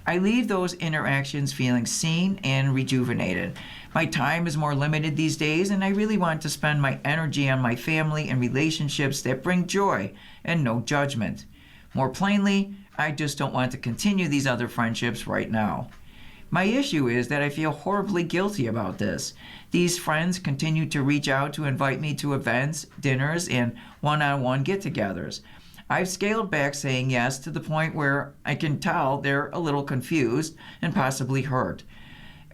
I leave those interactions feeling seen and rejuvenated. My time is more limited these days and I really want to spend my energy on my family and relationships that bring joy and no judgment. More plainly, I just don't want to continue these other friendships right now. My issue is that I feel horribly guilty about this. These friends continue to reach out to invite me to events, dinners, and one-on-one get-togethers. I've scaled back saying yes to the point where I can tell they're a little confused and possibly hurt.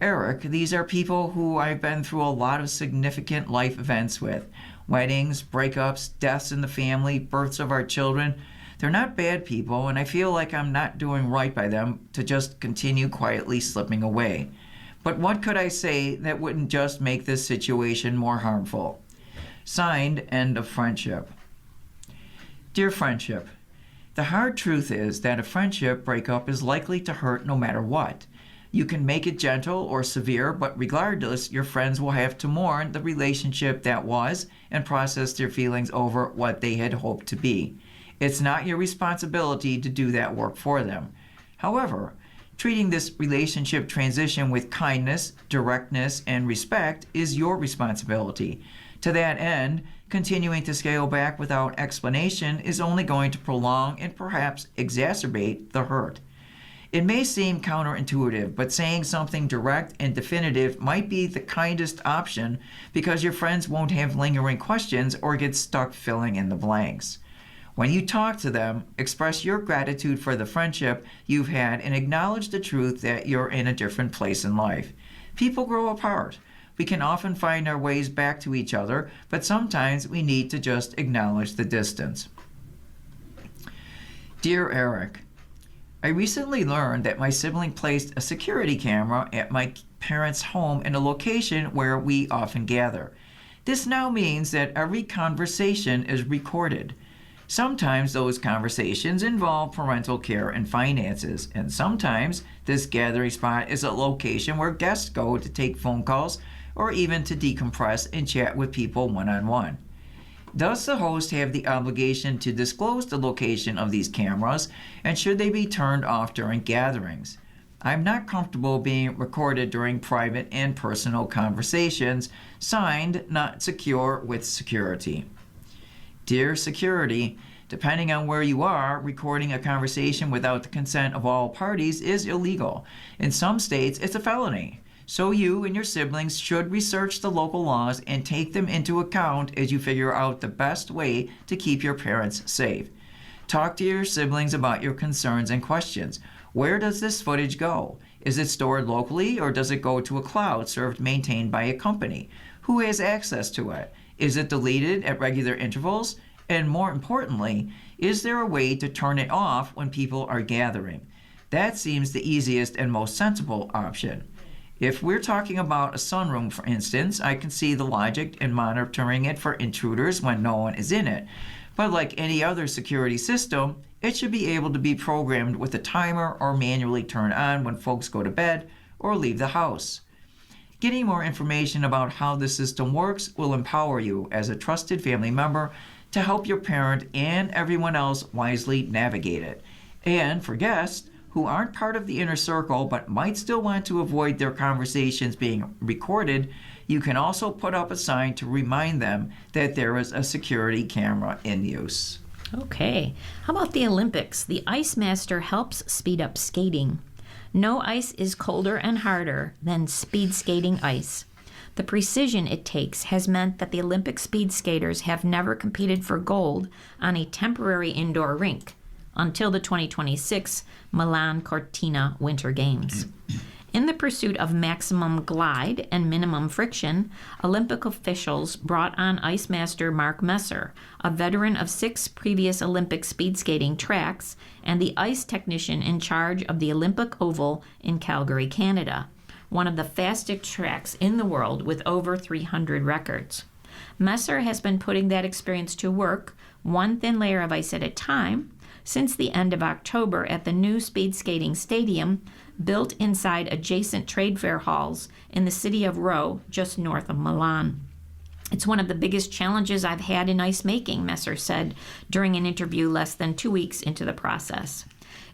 Eric, these are people who I've been through a lot of significant life events with. Weddings, breakups, deaths in the family, births of our children. They're not bad people, and I feel like I'm not doing right by them to just continue quietly slipping away. But what could I say that wouldn't just make this situation more harmful? Signed, End of Friendship. Dear Friendship, the hard truth is that a friendship breakup is likely to hurt no matter what. You can make it gentle or severe, but regardless, your friends will have to mourn the relationship that was and process their feelings over what they had hoped to be. It's not your responsibility to do that work for them. However, treating this relationship transition with kindness, directness, and respect is your responsibility. To that end, continuing to scale back without explanation is only going to prolong and perhaps exacerbate the hurt. It may seem counterintuitive, but saying something direct and definitive might be the kindest option because your friends won't have lingering questions or get stuck filling in the blanks. When you talk to them, express your gratitude for the friendship you've had and acknowledge the truth that you're in a different place in life. People grow apart. We can often find our ways back to each other, but sometimes we need to just acknowledge the distance. Dear Eric, I recently learned that my sibling placed a security camera at my parents' home in a location where we often gather. This now means that every conversation is recorded. Sometimes those conversations involve parental care and finances, and sometimes this gathering spot is a location where guests go to take phone calls or even to decompress and chat with people one-on-one. Does the host have the obligation to disclose the location of these cameras, and should they be turned off during gatherings? I'm not comfortable being recorded during private and personal conversations. Signed, Not Secure with Security. Dear Security, depending on where you are, recording a conversation without the consent of all parties is illegal. In some states, it's a felony. So you and your siblings should research the local laws and take them into account as you figure out the best way to keep your parents safe. Talk to your siblings about your concerns and questions. Where does this footage go? Is it stored locally or does it go to a cloud maintained by a company? Who has access to it? Is it deleted at regular intervals? And more importantly, is there a way to turn it off when people are gathering? That seems the easiest and most sensible option. If we're talking about a sunroom, for instance, I can see the logic in monitoring it for intruders when no one is in it. But like any other security system, it should be able to be programmed with a timer or manually turn on when folks go to bed or leave the house. Getting more information about how the system works will empower you as a trusted family member to help your parent and everyone else wisely navigate it. And for guests who aren't part of the inner circle but might still want to avoid their conversations being recorded, you can also put up a sign to remind them that there is a security camera in use. Okay. How about the Olympics? The Ice Master helps speed up skating. No ice is colder and harder than speed skating ice. The precision it takes has meant that the Olympic speed skaters have never competed for gold on a temporary indoor rink until the 2026 Milan Cortina Winter Games. In the pursuit of maximum glide and minimum friction, Olympic officials brought on ice master Mark Messer, a veteran of 6 previous Olympic speed skating tracks and the ice technician in charge of the Olympic Oval in Calgary, Canada, one of the fastest tracks in the world with over 300 records. Messer has been putting that experience to work, one thin layer of ice at a time, since the end of October at the new speed skating stadium built inside adjacent trade fair halls in the city of Rho, just north of Milan. It's one of the biggest challenges I've had in ice making, Messer said during an interview less than 2 weeks into the process.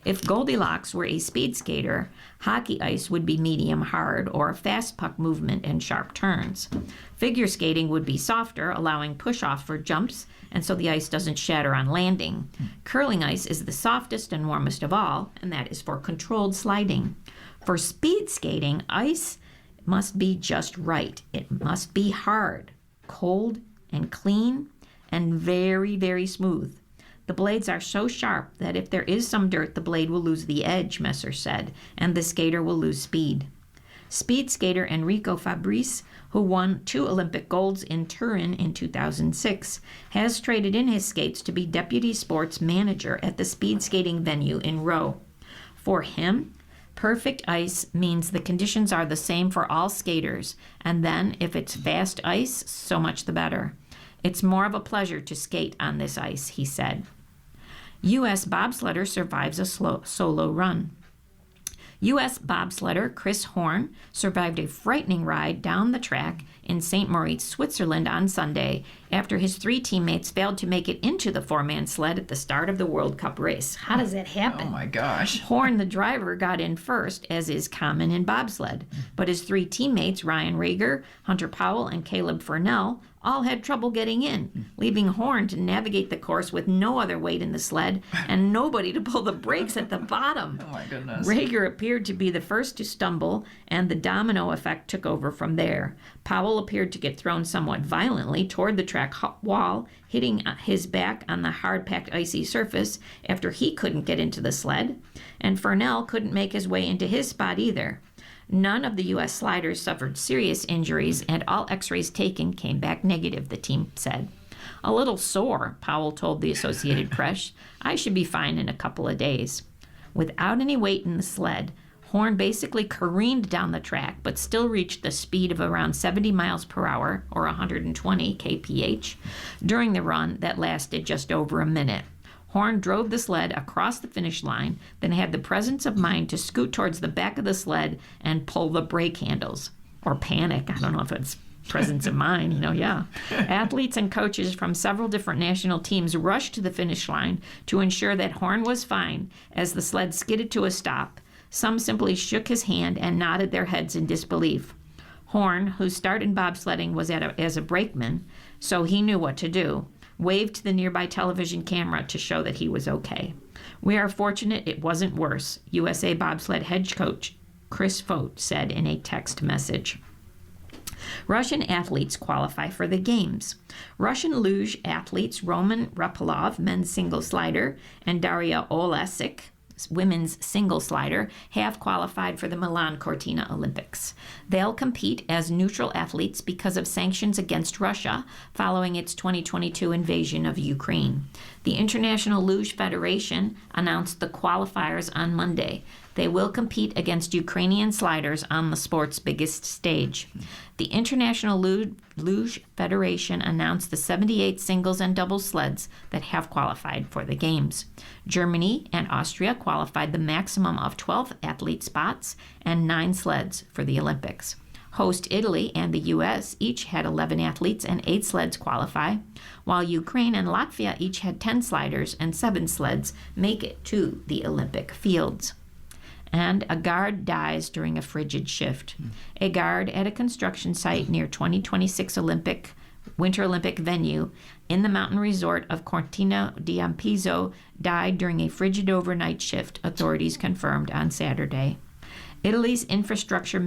If Goldilocks were a speed skater, hockey ice would be medium hard or fast puck movement and sharp turns. Figure skating would be softer, allowing push-off for jumps, and so the ice doesn't shatter on landing. Curling ice is the softest and warmest of all, and that is for controlled sliding. For speed skating, ice must be just right. It must be hard, cold, and clean, and very, very smooth. The blades are so sharp that if there is some dirt, the blade will lose the edge, Messer said, and the skater will lose speed. Speed skater Enrico Fabrice, who won 2 Olympic golds in Turin in 2006, has traded in his skates to be deputy sports manager at the speed skating venue in Rho. For him, perfect ice means the conditions are the same for all skaters, and then if it's fast ice, so much the better. It's more of a pleasure to skate on this ice, he said. U.S. bobsledder survives a solo run. U.S. bobsledder Chris Horn survived a frightening ride down the track in St. Moritz, Switzerland on Sunday after his 3 teammates failed to make it into the 4-man sled at the start of the World Cup race. How does that happen? Oh my gosh. Horn, the driver, got in first, as is common in bobsled, but his 3 teammates, Ryan Rager, Hunter Powell, and Caleb Furnell, all had trouble getting in, leaving Horn to navigate the course with no other weight in the sled and nobody to pull the brakes at the bottom. Oh my goodness. Rager appeared to be the first to stumble, and the domino effect took over from there. Powell appeared to get thrown somewhat violently toward the track wall, hitting his back on the hard-packed icy surface after he couldn't get into the sled, and Furnell couldn't make his way into his spot either. None of the U.S. sliders suffered serious injuries, and all x-rays taken came back negative, the team said. A little sore, Powell told the Associated Press. I should be fine in a couple of days. Without any weight in the sled, Horn basically careened down the track, but still reached the speed of around 70 miles per hour, or 120 kph, during the run that lasted just over a minute. Horn drove the sled across the finish line, then had the presence of mind to scoot towards the back of the sled and pull the brake handles. Or panic. I don't know if it's presence of mind, yeah. Athletes and coaches from several different national teams rushed to the finish line to ensure that Horn was fine as the sled skidded to a stop. Some simply shook his hand and nodded their heads in disbelief. Horn, whose start in bobsledding was as a brakeman, so he knew what to do, waved to the nearby television camera to show that he was okay. We are fortunate it wasn't worse, USA bobsled head coach Chris Fote said in a text message. Russian athletes qualify for the Games. Russian luge athletes Roman Repelov, men's single slider, and Daria Olesik, women's single slider, have qualified for the Milan Cortina Olympics. They'll compete as neutral athletes because of sanctions against Russia following its 2022 invasion of Ukraine. The International Luge Federation announced the qualifiers on Monday. They will compete against Ukrainian sliders on the sport's biggest stage. The International Luge Federation announced the 78 singles and doubles sleds that have qualified for the Games. Germany and Austria qualified the maximum of 12 athlete spots and 9 sleds for the Olympics. Host Italy and the U.S. each had 11 athletes and 8 sleds qualify, while Ukraine and Latvia each had 10 sliders and 7 sleds make it to the Olympic fields. And a guard dies during a frigid shift. A guard at a construction site near 2026 Winter Olympic venue in the mountain resort of Cortina d'Ampezzo died during a frigid overnight shift, authorities confirmed on Saturday. Italy's infrastructure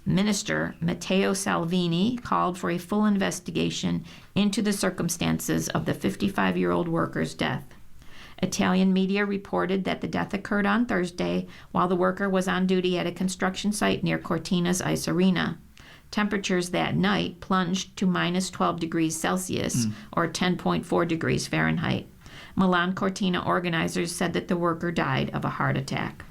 Minister Matteo Salvini called for a full investigation into the circumstances of the 55-year-old worker's death. Italian media reported that the death occurred on Thursday while the worker was on duty at a construction site near Cortina's ice arena. Temperatures that night plunged to minus 12 degrees Celsius or 10.4 degrees Fahrenheit. Milan Cortina organizers said that the worker died of a heart attack.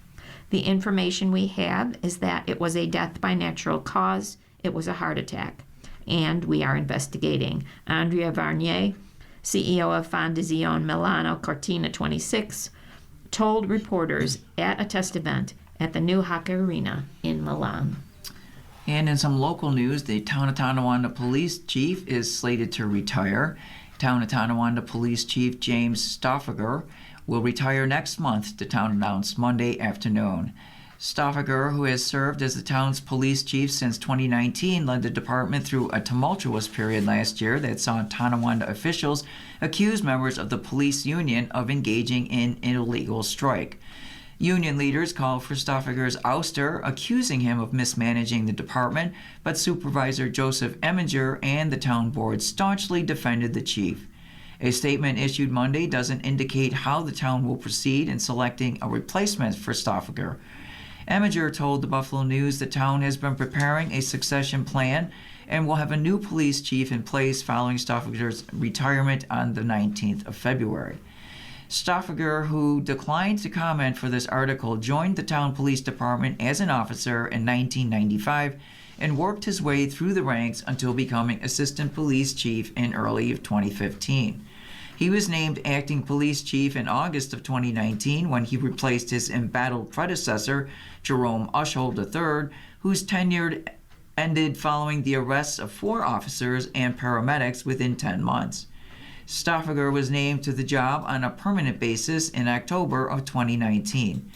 The information we have is that it was a death by natural cause, it was a heart attack, and we are investigating. Andrea Varnier, CEO of Fondazione Milano Cortina 26, told reporters at a test event at the new hockey arena in Milan. And in some local news, the Town of Tonawanda police chief is slated to retire. Town of Tonawanda police chief James Stoffager will retire next month, the town announced Monday afternoon. Stoffager, who has served as the town's police chief since 2019, led the department through a tumultuous period last year that saw Tonawanda officials accuse members of the police union of engaging in an illegal strike. Union leaders called for Stoffager's ouster, accusing him of mismanaging the department, but Supervisor Joseph Eminger and the town board staunchly defended the chief. A statement issued Monday doesn't indicate how the town will proceed in selecting a replacement for Stoffager. Eminger told the Buffalo News the town has been preparing a succession plan and will have a new police chief in place following Stoffager's retirement on the 19th of February. Stoffager, who declined to comment for this article, joined the town police department as an officer in 1995 and worked his way through the ranks until becoming assistant police chief in early 2015. He was named acting police chief in August of 2019 when he replaced his embattled predecessor, Jerome Ushold III, whose tenure ended following the arrests of 4 officers and paramedics within 10 months. Stoffager was named to the job on a permanent basis in October of 2019.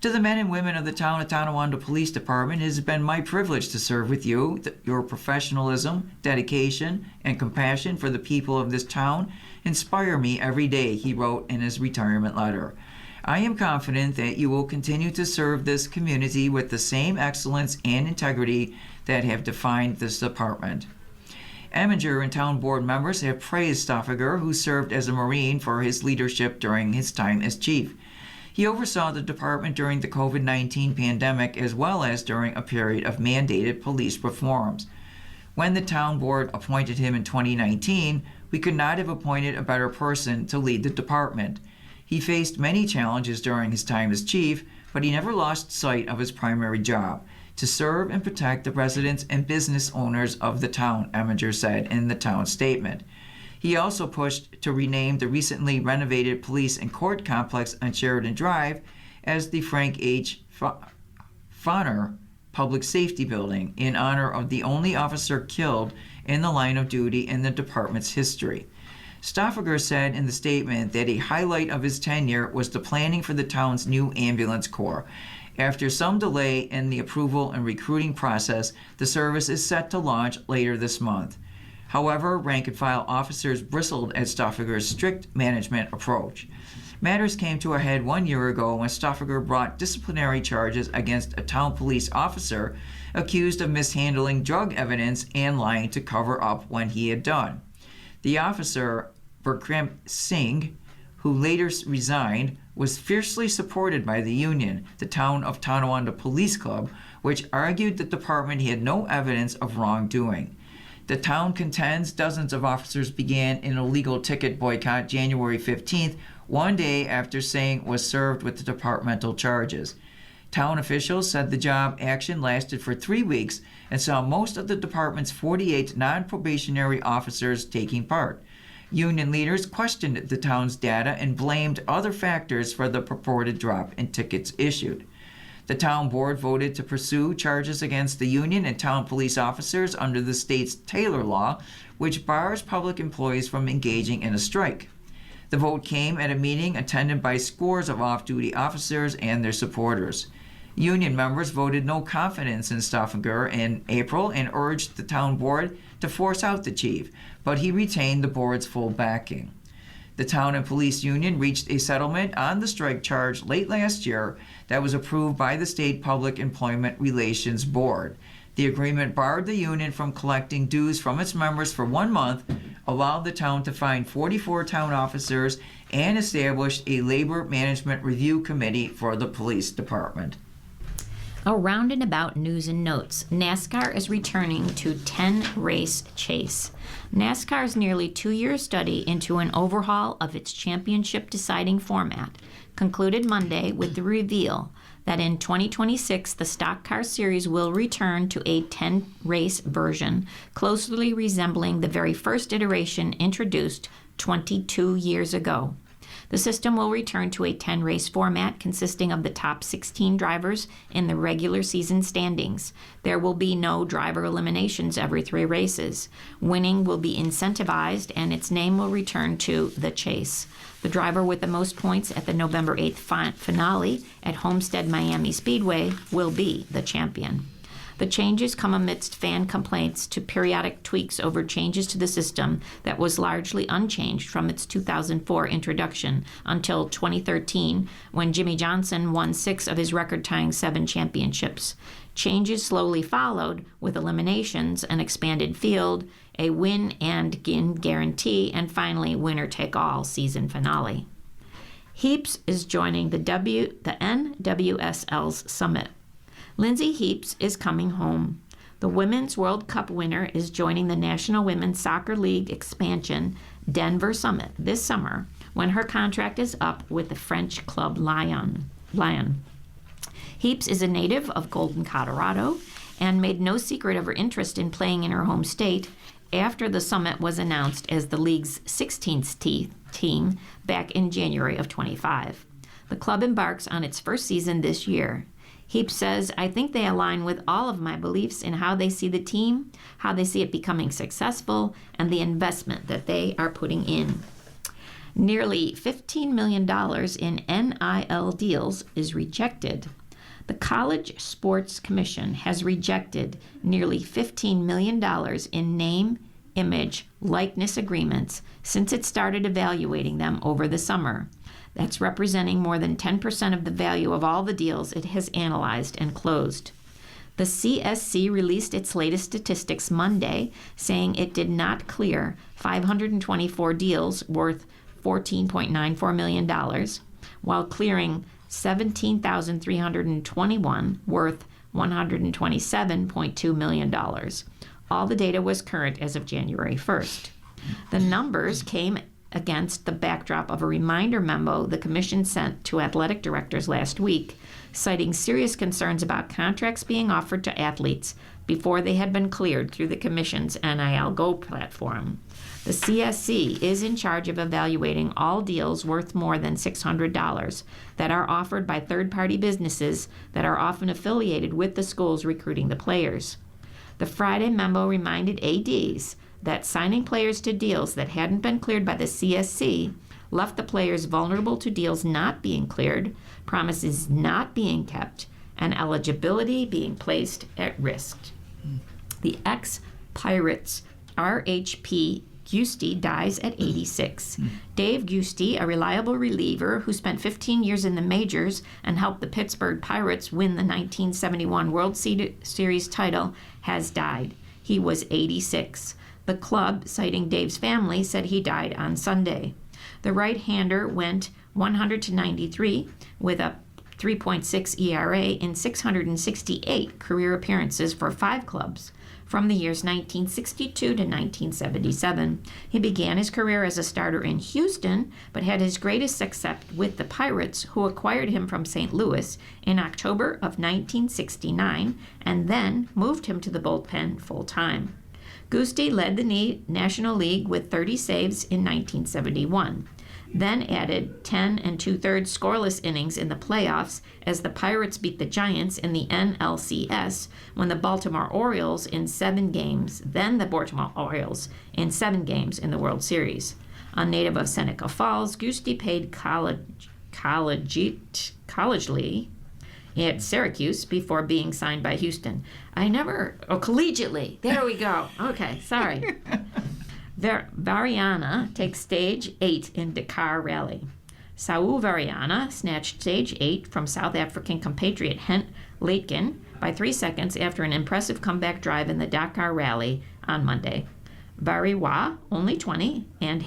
To the men and women of the Town of Tonawanda Police Department, it has been my privilege to serve with you. Your professionalism, dedication, and compassion for the people of this town inspire me every day, he wrote in his retirement letter. I am confident that you will continue to serve this community with the same excellence and integrity that have defined this department. Eminger and town board members have praised Stoffager, who served as a Marine, for his leadership during his time as chief. He oversaw the department during the COVID-19 pandemic as well as during a period of mandated police reforms. When the town board appointed him in 2019, we could not have appointed a better person to lead the department. He faced many challenges during his time as chief, but he never lost sight of his primary job, to serve and protect the residents and business owners of the town, Eminger said in the town statement. He also pushed to rename the recently renovated police and court complex on Sheridan Drive as the Frank H. Fonner Public Safety Building in honor of the only officer killed in the line of duty in the department's history. Stoffager said in the statement that a highlight of his tenure was the planning for the town's new ambulance corps. After some delay in the approval and recruiting process, the service is set to launch later this month. However, rank-and-file officers bristled at Stoffager's strict management approach. Matters came to a head 1 year ago when Stoffager brought disciplinary charges against a town police officer accused of mishandling drug evidence and lying to cover up when he had done. The officer, Berkram Singh, who later resigned, was fiercely supported by the union, the Town of Tonawanda Police Club, which argued the department had no evidence of wrongdoing. The town contends dozens of officers began an illegal ticket boycott January 15th one day after Singh was served with the departmental charges. Town officials said the job action lasted for 3 weeks and saw most of the department's 48 non-probationary officers taking part. Union leaders questioned the town's data and blamed other factors for the purported drop in tickets issued. The town board voted to pursue charges against the union and town police officers under the state's Taylor Law, which bars public employees from engaging in a strike. The vote came at a meeting attended by scores of off-duty officers and their supporters. Union members voted no confidence in Stoffanger in April and urged the town board to force out the chief, but he retained the board's full backing. The town and police union reached a settlement on the strike charge late last year that was approved by the State Public Employment Relations Board. The agreement barred the union from collecting dues from its members for 1 month, allowed the town to fine 44 town officers, and established a labor management review committee for the police department. Around and about news and notes, NASCAR is returning to 10-race chase. NASCAR's nearly 2-year study into an overhaul of its championship deciding format concluded Monday with the reveal that in 2026 the Stock Car Series will return to a 10-race version, closely resembling the very first iteration introduced 22 years ago. The system will return to a 10-race format consisting of the top 16 drivers in the regular season standings. There will be no driver eliminations every 3 races. Winning will be incentivized, and its name will return to The Chase. The driver with the most points at the November 8th finale at Homestead Miami Speedway will be the champion. The changes come amidst fan complaints to periodic tweaks over changes to the system that was largely unchanged from its 2004 introduction until 2013, when Jimmy Johnson won 6 of his record-tying 7 championships. Changes slowly followed, with eliminations, an expanded field, a win and guarantee, and finally winner-take-all season finale. Heeps is joining the NWSL's summit. Lindsay Heeps is coming home. The Women's World Cup winner is joining the National Women's Soccer League expansion Denver Summit this summer when her contract is up with the French club Lyon. Heeps is a native of Golden, Colorado, and made no secret of her interest in playing in her home state after the summit was announced as the league's 16th team back in January of 25. The club embarks on its first season this year. Heeps says, "I think they align with all of my beliefs in how they see the team, how they see it becoming successful, and the investment that they are putting in." Nearly $15 million in NIL deals is rejected. The College Sports Commission has rejected nearly $15 million in name, image, likeness agreements since it started evaluating them over the summer. That's representing more than 10% of the value of all the deals it has analyzed and closed. The CSC released its latest statistics Monday, saying it did not clear 524 deals worth $14.94 million, while clearing 17,321 worth $127.2 million. All the data was current as of January 1st. The numbers came against the backdrop of a reminder memo the Commission sent to athletic directors last week, citing serious concerns about contracts being offered to athletes before they had been cleared through the Commission's NIL Go platform. The CSC is in charge of evaluating all deals worth more than $600 that are offered by third-party businesses that are often affiliated with the schools recruiting the players. The Friday memo reminded ADs that signing players to deals that hadn't been cleared by the CSC left the players vulnerable to deals not being cleared, promises not being kept, and eligibility being placed at risk. The ex-Pirates RHP Giusti dies at 86. Dave Giusti, a reliable reliever who spent 15 years in the majors and helped the Pittsburgh Pirates win the 1971 World Series title, has died. He was 86. The club, citing Dave's family, said he died on Sunday. The right-hander went 100 to 93 with a 3.6 ERA in 668 career appearances for 5 clubs. From the years 1962 to 1977, he began his career as a starter in Houston, but had his greatest success with the Pirates, who acquired him from St. Louis in October of 1969 and then moved him to the bullpen full-time. Gusti led the National League with 30 saves in 1971. Then added 10 2/3 scoreless innings in the playoffs as the Pirates beat the Giants in the NLCS when the Baltimore Orioles in 7 games, then the Baltimore Orioles in 7 games in the World Series. A native of Seneca Falls, Gusti played collegiately at Syracuse before being signed by Houston. Collegiately. There we go. Okay, sorry. Variana takes stage 8 in Dakar Rally. Saul Variana snatched stage 8 from South African compatriot Hent Leitgen by 3 seconds after an impressive comeback drive in the Dakar Rally on Monday. Variwa, only 20, and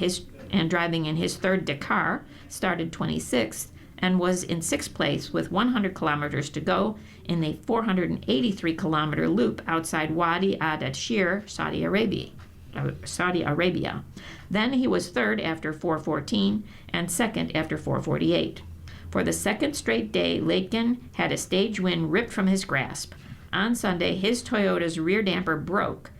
driving in his third Dakar, started 26th and was in 6th place with 100 kilometers to go in a 483-kilometer loop outside Wadi Ad-Shir, Saudi Arabia. Then he was 3rd after 4:14 and 2nd after 4:48. For the second straight day, Leitgen had a stage win ripped from his grasp. On Sunday, his Toyota's rear damper broke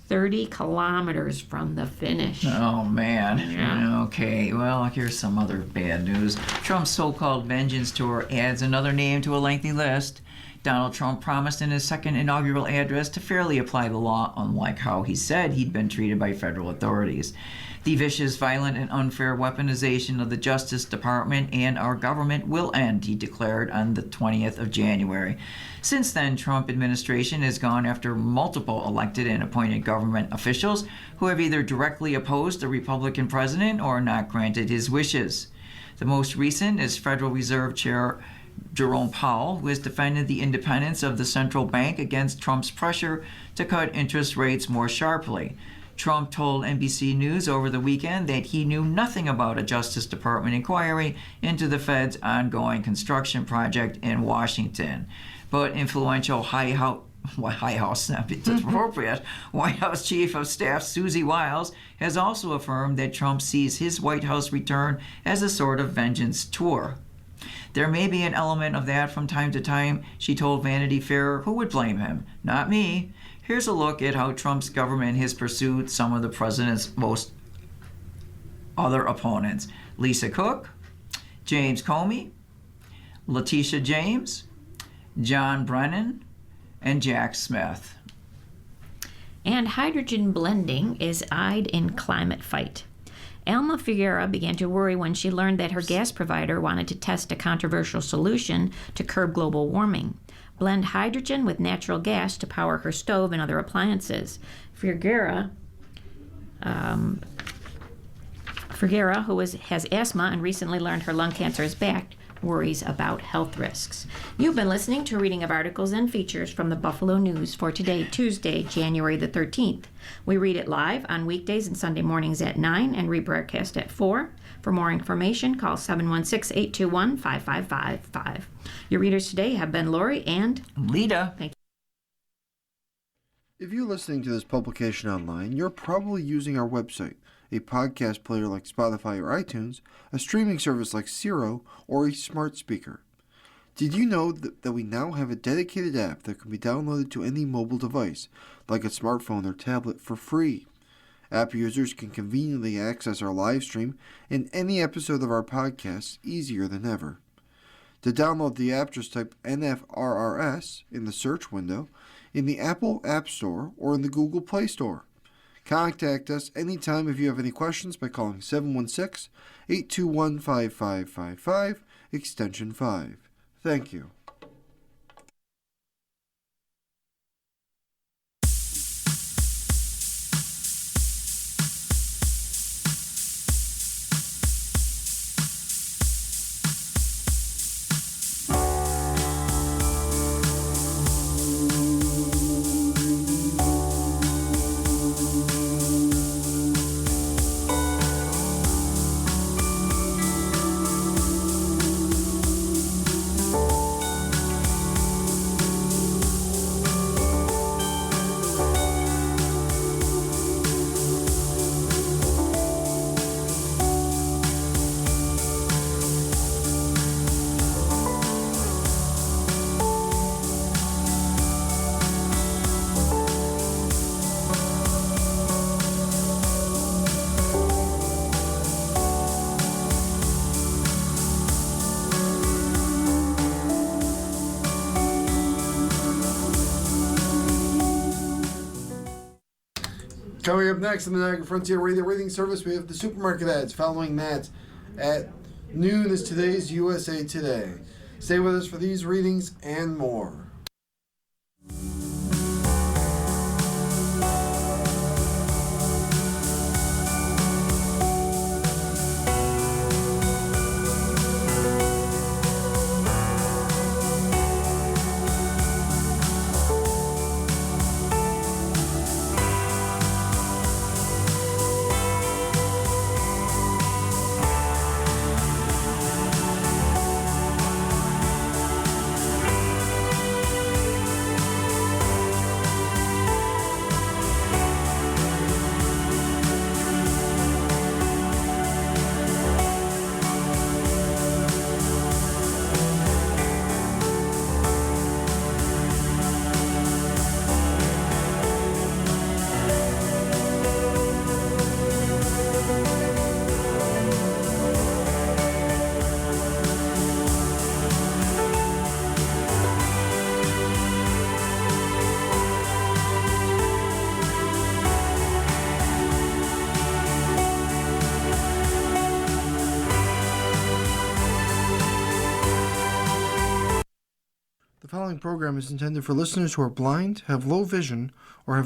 30 kilometers from the finish. Oh, man. Yeah. Okay, well, here's some other bad news. Trump's so-called Vengeance Tour adds another name to a lengthy list. Donald Trump promised in his second inaugural address to fairly apply the law, unlike how he said he'd been treated by federal authorities. The vicious, violent, and unfair weaponization of the Justice Department and our government will end, he declared on the 20th of January. Since then, Trump administration has gone after multiple elected and appointed government officials who have either directly opposed the Republican president or not granted his wishes. The most recent is Federal Reserve Chair Jerome Powell, who has defended the independence of the central bank against Trump's pressure to cut interest rates more sharply. Trump told NBC News over the weekend that he knew nothing about a Justice Department inquiry into the Fed's ongoing construction project in Washington. But influential White House Chief of Staff Susie Wiles has also affirmed that Trump sees his White House return as a sort of vengeance tour. There may be an element of that from time to time, she told Vanity Fair. Who would blame him? Not me. Here's a look at how Trump's government has pursued some of the president's most other opponents. Lisa Cook, James Comey, Letitia James, John Brennan, and Jack Smith. And hydrogen blending is eyed in climate fight. Alma Figuera began to worry when she learned that her gas provider wanted to test a controversial solution to curb global warming: blend hydrogen with natural gas to power her stove and other appliances. Figuera, who has asthma and recently learned her lung cancer is back, worries about health risks. You've been listening to a reading of articles and features from the Buffalo News for today, Tuesday, January the 13th. We read it live on weekdays and Sunday mornings at 9 and rebroadcast at 4. For more information, call 716-821-5555. Your readers today have been Lori and Lita. Thank you. If you're listening to this publication online, you're probably using our website, a podcast player like Spotify or iTunes, a streaming service like Siro, or a smart speaker. Did you know that we now have a dedicated app that can be downloaded to any mobile device, like a smartphone or tablet, for free? App users can conveniently access our live stream and any episode of our podcast easier than ever. To download the app, just type NFRRS in the search window in the Apple App Store or in the Google Play Store. Contact us anytime if you have any questions by calling 716-821-5555, extension 5. Thank you. Coming up next on the Niagara Frontier Radio Rating Service, we have the supermarket ads. Following that, at noon is today's USA Today. Stay with us for these readings and more. The following program is intended for listeners who are blind, have low vision, or have